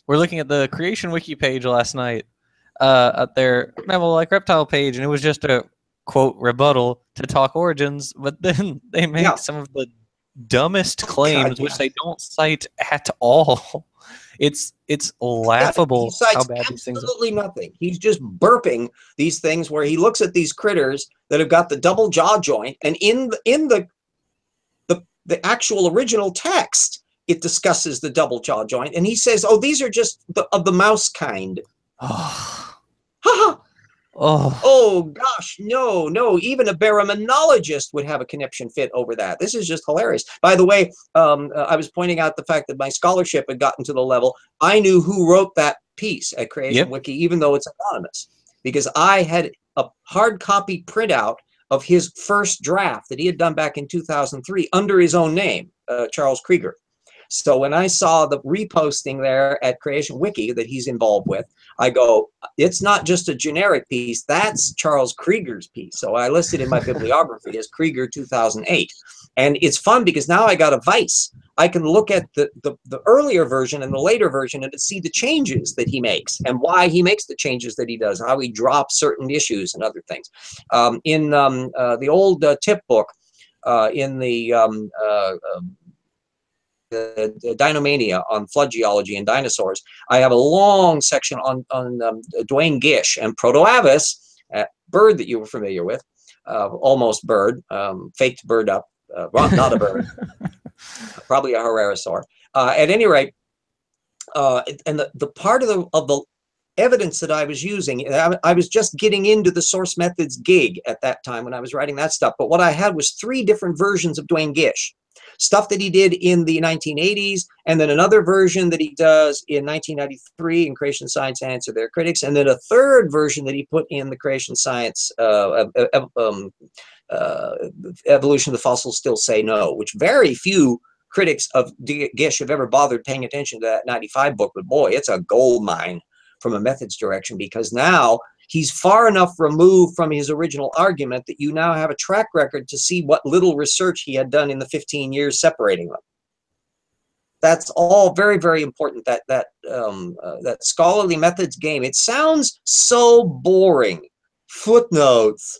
Speaker 2: we're looking at the Creation Wiki page last night, at their Mammal Like Reptile page, and it was just a quote rebuttal to Talk Origins, but then they make some of the dumbest claims, which they don't cite at all. It's laughable how bad these things are. Absolutely
Speaker 1: nothing. He's just burping these things where he looks at these critters that have got the double jaw joint, and in the actual original text, it discusses the double jaw joint, and he says, "Oh, these are just of the mouse kind." Oh gosh, no. Even a baraminologist would have a conniption fit over that. This is just hilarious. By the way, I was pointing out the fact that my scholarship had gotten to the level I knew who wrote that piece at Creation Wiki, even though it's anonymous, because I had a hard copy printout of his first draft that he had done back in 2003 under his own name, Charles Krieger. So when I saw the reposting there at Creation Wiki that he's involved with, I go, it's not just a generic piece, that's Charles Krieger's piece. So I listed in my bibliography as Krieger 2008. And it's fun because now I got a vice. I can look at the earlier version and the later version and to see the changes that he makes and why he makes the changes that he does, how he drops certain issues and other things. In the old tip book, in the Dinomania on flood geology and dinosaurs, I have a long section on Dwayne Gish and Proto-Avis, a bird that you were familiar with, almost bird, faked bird up, not a bird, probably a Herrerasaur. At any rate, and the part of the evidence that I was using, I was just getting into the source methods gig at that time when I was writing that stuff. But what I had was 3 different versions of Dwayne Gish. Stuff that he did in the 1980s, and then another version that he does in 1993 in Creation Science Answer Their Critics, and then a third version that he put in the Creation Science Evolution of the Fossils Still Say No, which very few critics of Gish have ever bothered paying attention to that 95 book, but boy, it's a gold mine from a methods direction, because now he's far enough removed from his original argument that you now have a track record to see what little research he had done in the 15 years separating them. That's all very, very important, that scholarly methods game. It sounds so boring. Footnotes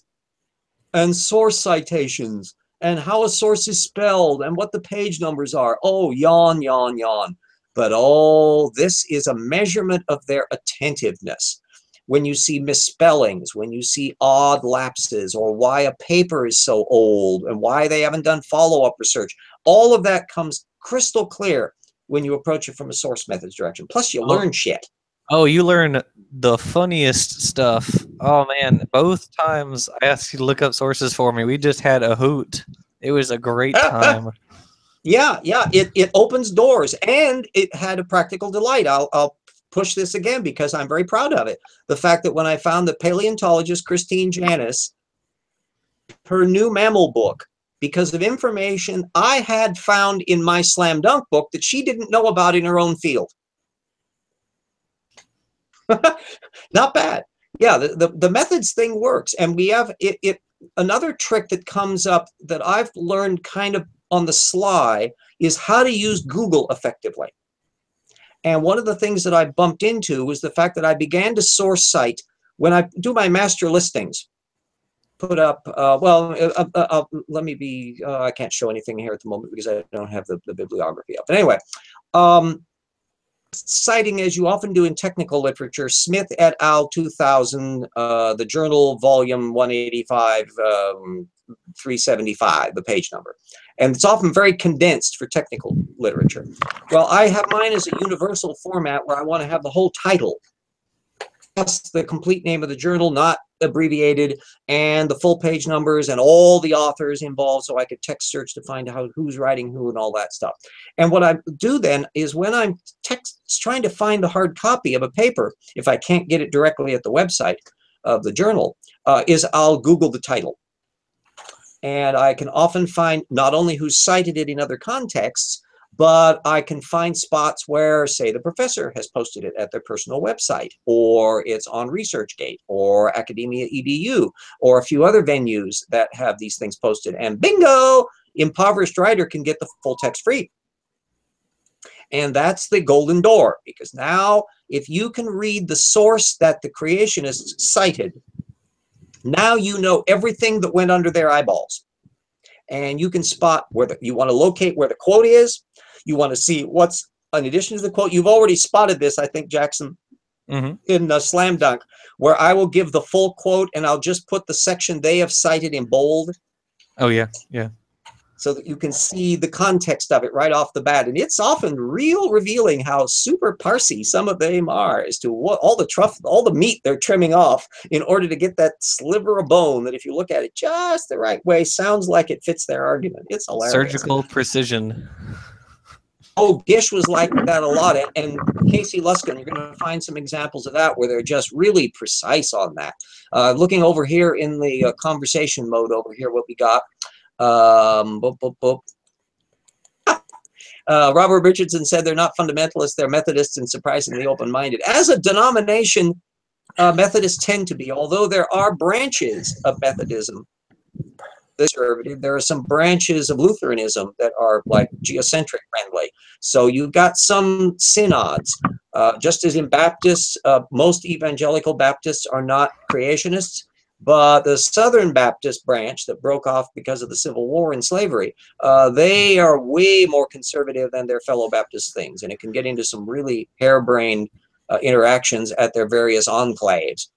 Speaker 1: and source citations and how a source is spelled and what the page numbers are. Oh, yawn, yawn, yawn. But oh, this is a measurement of their attentiveness. When you see misspellings, when you see odd lapses, or why a paper is so old and why they haven't done follow-up research, all of that comes crystal clear when you approach it from a source methods direction. Plus, you learn shit.
Speaker 2: Oh, you learn the funniest stuff. Oh, man. Both times I asked you to look up sources for me, we just had a hoot. It was a great time.
Speaker 1: Yeah, it opens doors, and it had a practical delight. I'll push this again because I'm very proud of it. The fact that when I found that paleontologist Christine Janis, her new mammal book, because of information I had found in my slam dunk book that she didn't know about in her own field. Not bad. Yeah, the methods thing works. And we have another trick that comes up that I've learned kind of on the sly is how to use Google effectively. And one of the things that I bumped into was the fact that I began to source cite when I do my master listings. Put up, let me be, I can't show anything here at the moment because I don't have the bibliography up. But anyway, citing, as you often do in technical literature, Smith et al. 2000, the journal volume 185, 375, the page number. And it's often very condensed for technical literature. Well, I have mine as a universal format where I want to have the whole title, plus the complete name of the journal, not abbreviated, and the full page numbers and all the authors involved, so I could text search to find out who's writing who and all that stuff. And what I do then is when I'm trying to find the hard copy of a paper, if I can't get it directly at the website of the journal, is I'll Google the title. And I can often find not only who's cited it in other contexts, but I can find spots where, say, the professor has posted it at their personal website, or it's on ResearchGate, or Academia EDU, or a few other venues that have these things posted. And bingo, impoverished writer can get the full text free. And that's the golden door, because now if you can read the source that the creationists cited, now you know everything that went under their eyeballs. And you can spot where you want to locate where the quote is. You want to see what's in addition to the quote. You've already spotted this, I think, Jackson, in Slam Dunk, where I will give the full quote and I'll just put the section they have cited in bold.
Speaker 2: Oh, yeah, yeah.
Speaker 1: So that you can see the context of it right off the bat. And it's often real revealing how super parsy some of them are as to what all the meat they're trimming off in order to get that sliver of bone that if you look at it just the right way, sounds like it fits their argument. It's hilarious.
Speaker 2: Surgical precision.
Speaker 1: Oh, Gish was like that a lot. And Casey Luskin, you're going to find some examples of that where they're just really precise on that. Looking over here in the conversation mode over here, what we got. Robert Richardson said they're not fundamentalists, they're Methodists and surprisingly open-minded. As a denomination, Methodists tend to be, although there are branches of Methodism. There are some branches of Lutheranism that are like geocentric friendly. So you've got some synods. Just as in Baptists, most evangelical Baptists are not creationists. But the Southern Baptist branch that broke off because of the Civil War and slavery, they are way more conservative than their fellow Baptist things. And it can get into some really harebrained interactions at their various enclaves.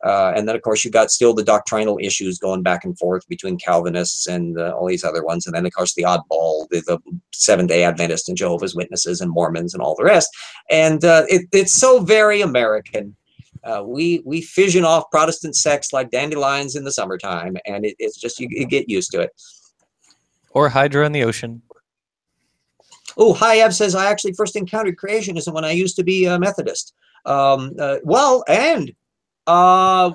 Speaker 1: And then, of course, you've got still the doctrinal issues going back and forth between Calvinists and all these other ones. And then, of course, the oddball, the Seventh-day Adventists and Jehovah's Witnesses and Mormons and all the rest. And it's so very American. We fission off Protestant sects like dandelions in the summertime, and it's just you get used to it.
Speaker 2: Or Hydra in the ocean.
Speaker 1: Oh, Hayab says, I actually first encountered creationism when I used to be a Methodist. Well, and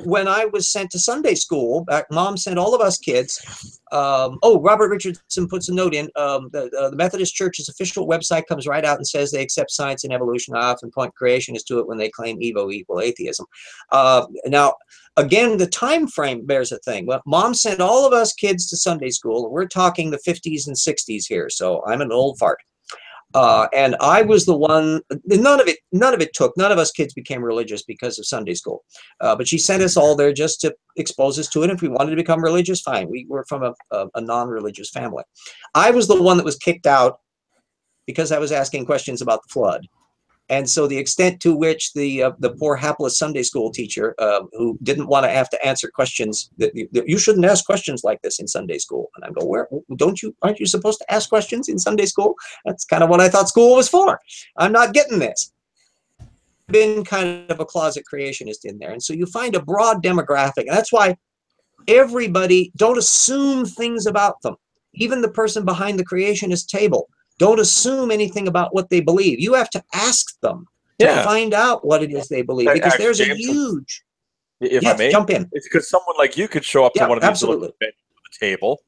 Speaker 1: When I was sent to Sunday school, Mom sent all of us kids. Oh, Robert Richardson puts a note in. The Methodist Church's official website comes right out and says they accept science and evolution. I often point creationists to it when they claim Evo equal atheism. Now, again, the time frame bears a thing. Well, Mom sent all of us kids to Sunday school. We're talking the 50s and 60s here, so I'm an old fart. And I was the one. None of it took. None of us kids became religious because of Sunday school. But she sent us all there just to expose us to it. If we wanted to become religious, fine. We were from a non-religious family. I was the one that was kicked out because I was asking questions about the flood. And so the extent to which the poor hapless Sunday school teacher who didn't want to have to answer questions that you shouldn't ask questions like this in Sunday school. And I go, where aren't you supposed to ask questions in Sunday school? That's kind of what I thought school was for. I'm not getting this. Been kind of a closet creationist in there. And so you find a broad demographic. And that's why everybody, don't assume things about them. Even the person behind the creationist table. Don't assume anything about what they believe. You have to ask them to find out what it is they believe, because
Speaker 3: Actually,
Speaker 1: there's a
Speaker 3: James,
Speaker 1: huge.
Speaker 3: If I may,
Speaker 1: jump in.
Speaker 3: It's because someone like you could show up to one of these
Speaker 1: absolutely.
Speaker 3: little benches on the table,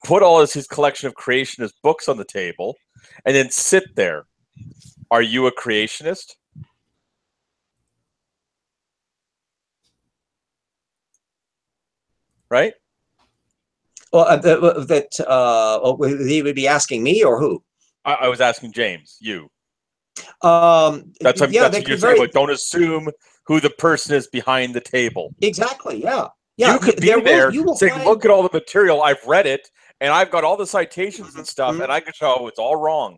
Speaker 3: put all his collection of creationist books on the table, and then sit there. Are you a creationist? Right?
Speaker 1: Well, he would be asking me or who?
Speaker 3: I was asking James, you.
Speaker 1: That's
Speaker 3: what you're saying. Like, don't assume who the person is behind the table.
Speaker 1: Exactly. Yeah.
Speaker 3: You could be there saying, "Look at all the material. I've read it, and I've got all the citations and stuff, and I can show it's all wrong."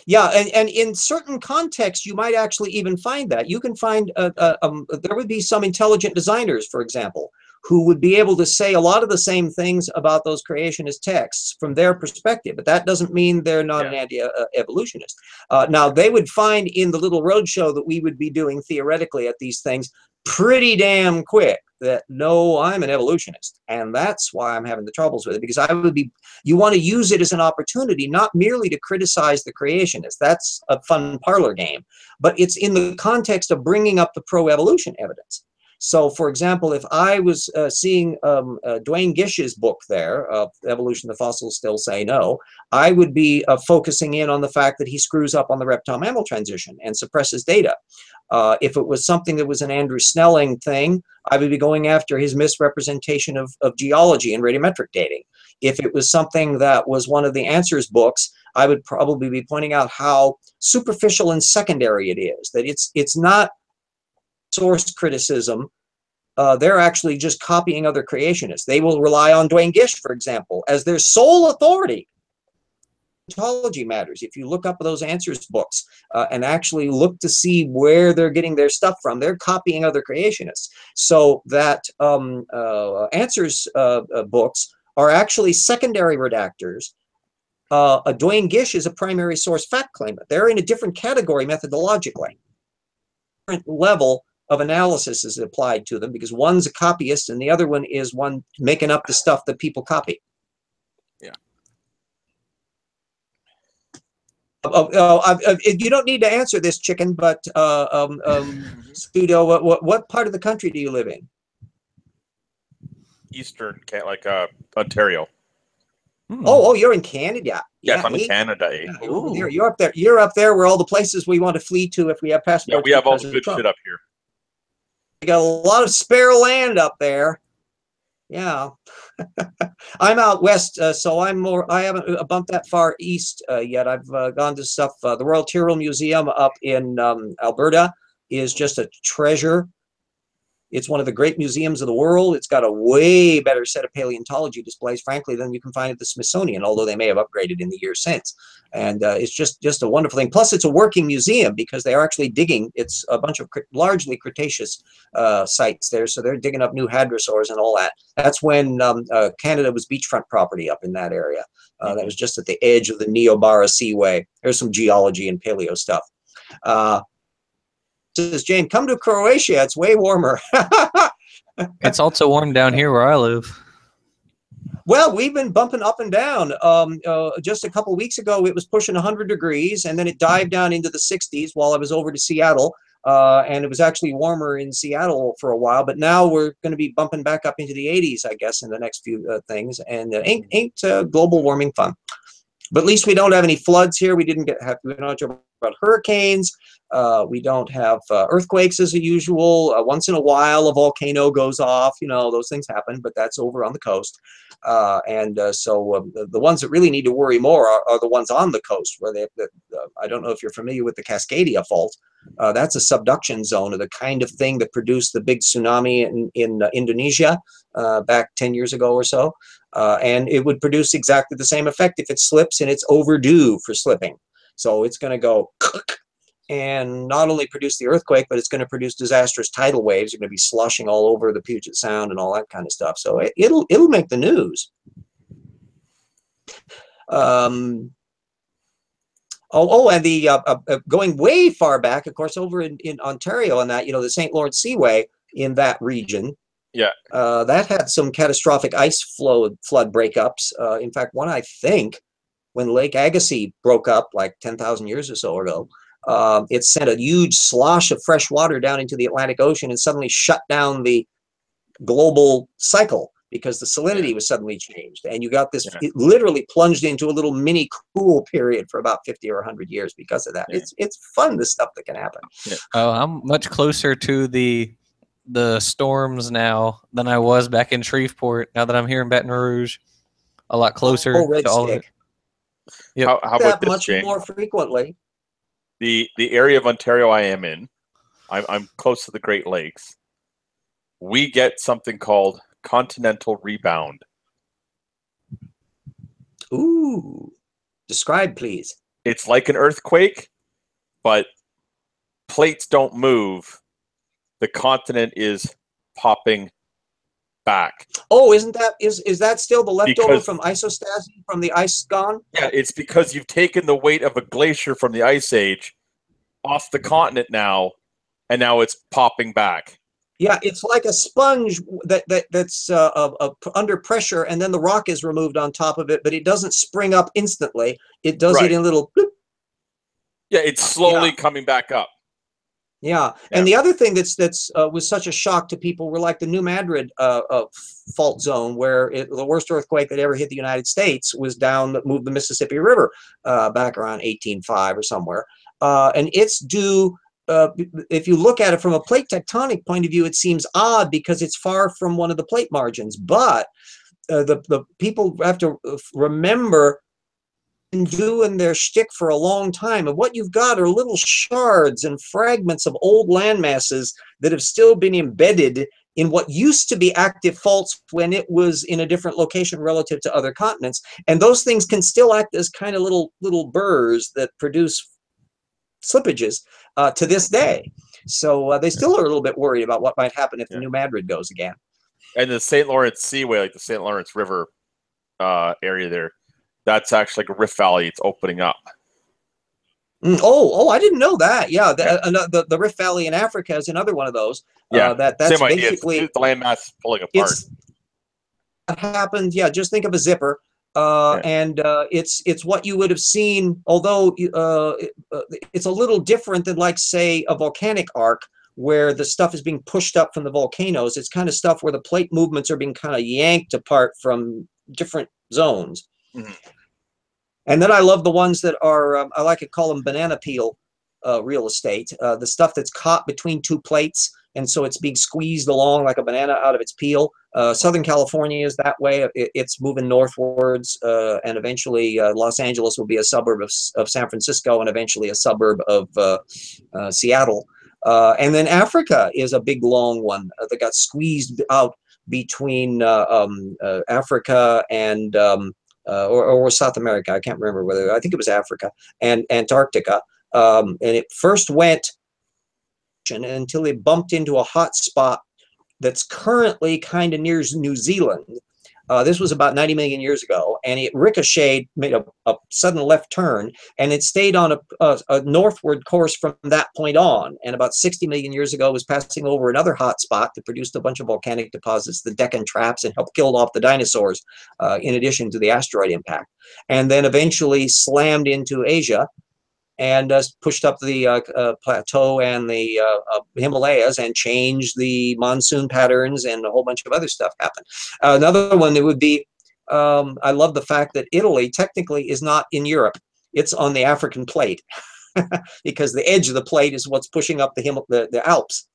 Speaker 1: Yeah, and in certain contexts, you might actually even find that. You can find there would be some intelligent designers, for example, who would be able to say a lot of the same things about those creationist texts from their perspective, but that doesn't mean they're not an anti-evolutionist. Now, they would find in the little roadshow that we would be doing theoretically at these things pretty damn quick that, no, I'm an evolutionist. And that's why I'm having the troubles with it, because you want to use it as an opportunity, not merely to criticize the creationists. That's a fun parlor game, but it's in the context of bringing up the pro-evolution evidence. So, for example, if I was seeing Duane Gish's book there, Evolution, the Fossils Still Say No, I would be focusing in on the fact that he screws up on the reptile-mammal transition and suppresses data. If it was something that was an Andrew Snelling thing, I would be going after his misrepresentation of geology and radiometric dating. If it was something that was one of the Answers books, I would probably be pointing out how superficial and secondary it is, that it's not source criticism. They're actually just copying other creationists. They will rely on Duane Gish, for example, as their sole authority in ontology matters. If you look up those Answers books and actually look to see where they're getting their stuff from, they're copying other creationists. So that Answers books are actually secondary redactors. Duane Gish is a primary source fact claimant. They're in a different category methodologically. Different level of analysis is applied to them, because one's a copyist and the other one is one making up the stuff that people copy.
Speaker 3: Yeah.
Speaker 1: You don't need to answer this, chicken, but Studio, what part of the country do you live in?
Speaker 3: Eastern, like Ontario.
Speaker 1: Oh, you're in Canada.
Speaker 3: Yes, I'm in Canada.
Speaker 1: Yeah, you're up there. You're up there where all the places we want to flee to if we have passports.
Speaker 3: Yeah, we have all the good shit up here.
Speaker 1: We got a lot of spare land up there. Yeah. I'm out west, so I haven't bumped that far east yet. I've gone to stuff. The Royal Tyrrell Museum up in Alberta is just a treasure. It's one of the great museums of the world. It's got a way better set of paleontology displays, frankly, than you can find at the Smithsonian, although they may have upgraded in the years since. And it's just a wonderful thing. Plus, it's a working museum because they are actually digging. It's a bunch of largely Cretaceous sites there, so they're digging up new hadrosaurs and all that. That's when Canada was beachfront property up in that area. That was just at the edge of the Niobrara Seaway. There's some geology and paleo stuff. Says Jane, come to Croatia. It's way warmer.
Speaker 2: It's also warm down here where I live.
Speaker 1: Well, we've been bumping up and down. Just a couple weeks ago, it was pushing 100 degrees, and then it dived down into the 60s while I was over to Seattle. and it was actually warmer in Seattle for a while, but now we're going to be bumping back up into the 80s, I guess, in the next few things. And ain't global warming fun? But at least we don't have any floods here. We don't have to about hurricanes. We don't have earthquakes as usual. Once in a while, a volcano goes off. You know, those things happen, but that's over on the coast. So the ones that really need to worry more are the ones on the coast, where I don't know if you're familiar with the Cascadia Fault. That's a subduction zone of the kind of thing that produced the big tsunami in Indonesia back 10 years ago or so. And it would produce exactly the same effect if it slips, and it's overdue for slipping. So it's going to go and not only produce the earthquake, but it's going to produce disastrous tidal waves. You're going to be sloshing all over the Puget Sound and all that kind of stuff. So it'll make the news. And the going way far back, of course, over in Ontario, and that, you know, the St. Lawrence Seaway in that region.
Speaker 3: Yeah.
Speaker 1: That had some catastrophic ice flood breakups. In fact, one, I think, when Lake Agassiz broke up like 10,000 years or so ago, it sent a huge slosh of fresh water down into the Atlantic Ocean and suddenly shut down the global cycle because the salinity was suddenly changed. And you got this, it literally plunged into a little mini cool period for about 50 or 100 years because of that. It's fun, the stuff that can happen.
Speaker 2: Oh, I'm much closer to the storms now than I was back in Shreveport. Now that I'm here in Baton Rouge, a lot closer
Speaker 1: Red
Speaker 2: to all of
Speaker 1: Stick.
Speaker 2: it. Yep.
Speaker 3: How about this,
Speaker 1: much
Speaker 3: Jane?
Speaker 1: more frequently.
Speaker 3: The area of Ontario I am in, I'm close to the Great Lakes. We get something called continental rebound.
Speaker 1: Ooh, describe, please.
Speaker 3: It's like an earthquake, but plates don't move. The continent is popping back.
Speaker 1: Oh, is that still the leftover
Speaker 3: Because,
Speaker 1: from isostasis, from the ice gone?
Speaker 3: Yeah, it's because you've taken the weight of a glacier from the Ice Age off the continent now, and now it's popping back.
Speaker 1: Yeah, it's like a sponge that's under pressure, and then the rock is removed on top of it, but it doesn't spring up instantly. It does it in little bloop.
Speaker 3: Yeah, it's slowly coming back up.
Speaker 1: Yeah, and the other thing that's was such a shock to people were like the New Madrid fault zone, where the worst earthquake that ever hit the United States was down that moved the Mississippi River back around 1805 or somewhere, and it's due. If you look at it from a plate tectonic point of view, it seems odd because it's far from one of the plate margins. But the people have to remember been doing their shtick for a long time, and what you've got are little shards and fragments of old land masses that have still been embedded in what used to be active faults when it was in a different location relative to other continents, and those things can still act as kind of little burrs that produce slippages to this day. So they still are a little bit worried about what might happen if the New Madrid goes again.
Speaker 3: And the St. Lawrence Seaway, like the St. Lawrence River area there, that's actually like a rift valley. It's opening up.
Speaker 1: I didn't know that. Yeah, the Rift Valley in Africa is another one of those.
Speaker 3: Yeah,
Speaker 1: that's
Speaker 3: same idea.
Speaker 1: basically
Speaker 3: The landmass pulling apart.
Speaker 1: That happens. Yeah, just think of a zipper. And it's what you would have seen, although it's a little different than, like, say, a volcanic arc where the stuff is being pushed up from the volcanoes. It's kind of stuff where the plate movements are being kind of yanked apart from different zones. Mm-hmm. And then I love the ones that are, I like to call them banana peel real estate, the stuff that's caught between two plates, and so it's being squeezed along like a banana out of its peel. Southern California is that way. It's moving northwards, and eventually Los Angeles will be a suburb of San Francisco, and eventually a suburb of Seattle. And then Africa is a big, long one that got squeezed out between Africa and or South America. I can't remember whether, I think it was Africa and Antarctica. And it first went until it bumped into a hot spot that's currently kind of near New Zealand. This was about 90 million years ago, and it ricocheted, made a sudden left turn, and it stayed on a northward course from that point on. And about 60 million years ago, it was passing over another hot spot that produced a bunch of volcanic deposits, the Deccan Traps, and helped kill off the dinosaurs, in addition to the asteroid impact. And then eventually slammed into Asia, and pushed up the plateau and the Himalayas and changed the monsoon patterns, and a whole bunch of other stuff happened. Another one, it would be, I love the fact that Italy technically is not in Europe. It's on the African plate because the edge of the plate is what's pushing up the Alps.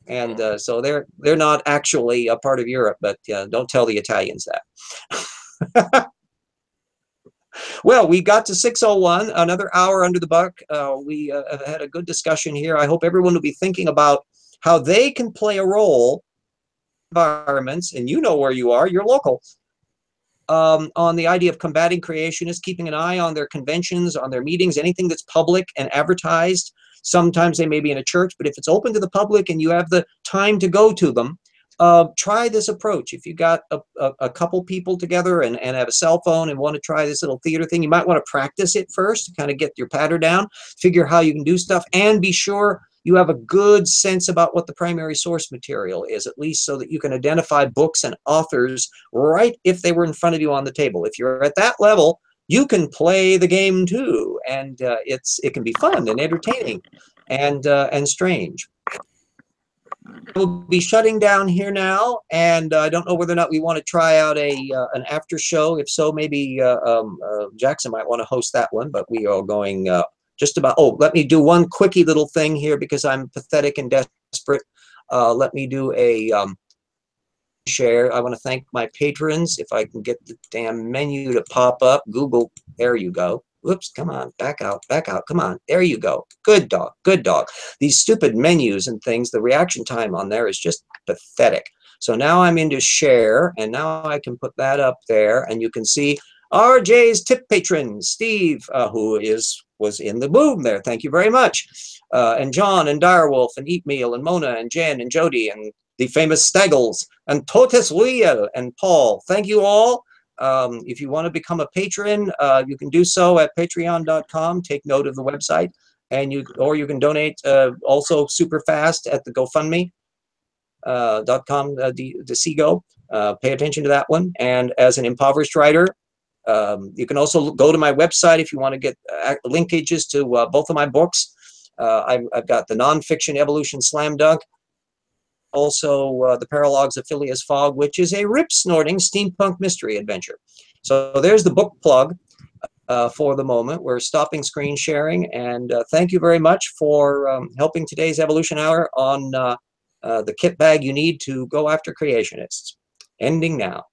Speaker 1: And so they're not actually a part of Europe, but don't tell the Italians that. Well, we got to 6:01, another hour under the buck. We have had a good discussion here. I hope everyone will be thinking about how they can play a role in environments, and you know where you are, you're local, on the idea of combating creationists, keeping an eye on their conventions, on their meetings, anything that's public and advertised. Sometimes they may be in a church, but if it's open to the public and you have the time to go to them, try this approach. If you got a couple people together and have a cell phone and want to try this little theater thing, you might want to practice it first to kind of get your patter down, figure how you can do stuff, and be sure you have a good sense about what the primary source material is, at least so that you can identify books and authors right if they were in front of you on the table. If you're at that level, you can play the game too, and it can be fun and entertaining and strange. We'll be shutting down here now, and I don't know whether or not we want to try out an after show. If so, maybe Jackson might want to host that one, but we are going just about. Oh, let me do one quickie little thing here because I'm pathetic and desperate. Let me do a share. I want to thank my patrons. If I can get the damn menu to pop up. Google, there you go. Whoops, come on, back out, come on, there you go. Good dog, good dog. These stupid menus and things, the reaction time on there is just pathetic. So now I'm into share, and now I can put that up there, and you can see RJ's tip patron, Steve, who was in the boom there. Thank you very much. And John and Direwolf and Eat Meal and Mona and Jen and Jody and the famous Staggles and Totes Luia and Paul. Thank you all. If you want to become a patron, you can do so at patreon.com. Take note of the website, and you can donate also super fast at the GoFundMe.com, the Seago. Pay attention to that one. And as an impoverished writer, you can also go to my website if you want to get linkages to both of my books. I've got the nonfiction Evolution Slam Dunk. Also, the Paralogs of Phileas Fogg, which is a rip-snorting steampunk mystery adventure. So there's the book plug for the moment. We're stopping screen sharing, and thank you very much for helping today's Evolution Hour on the kit bag you need to go after creationists. Ending now.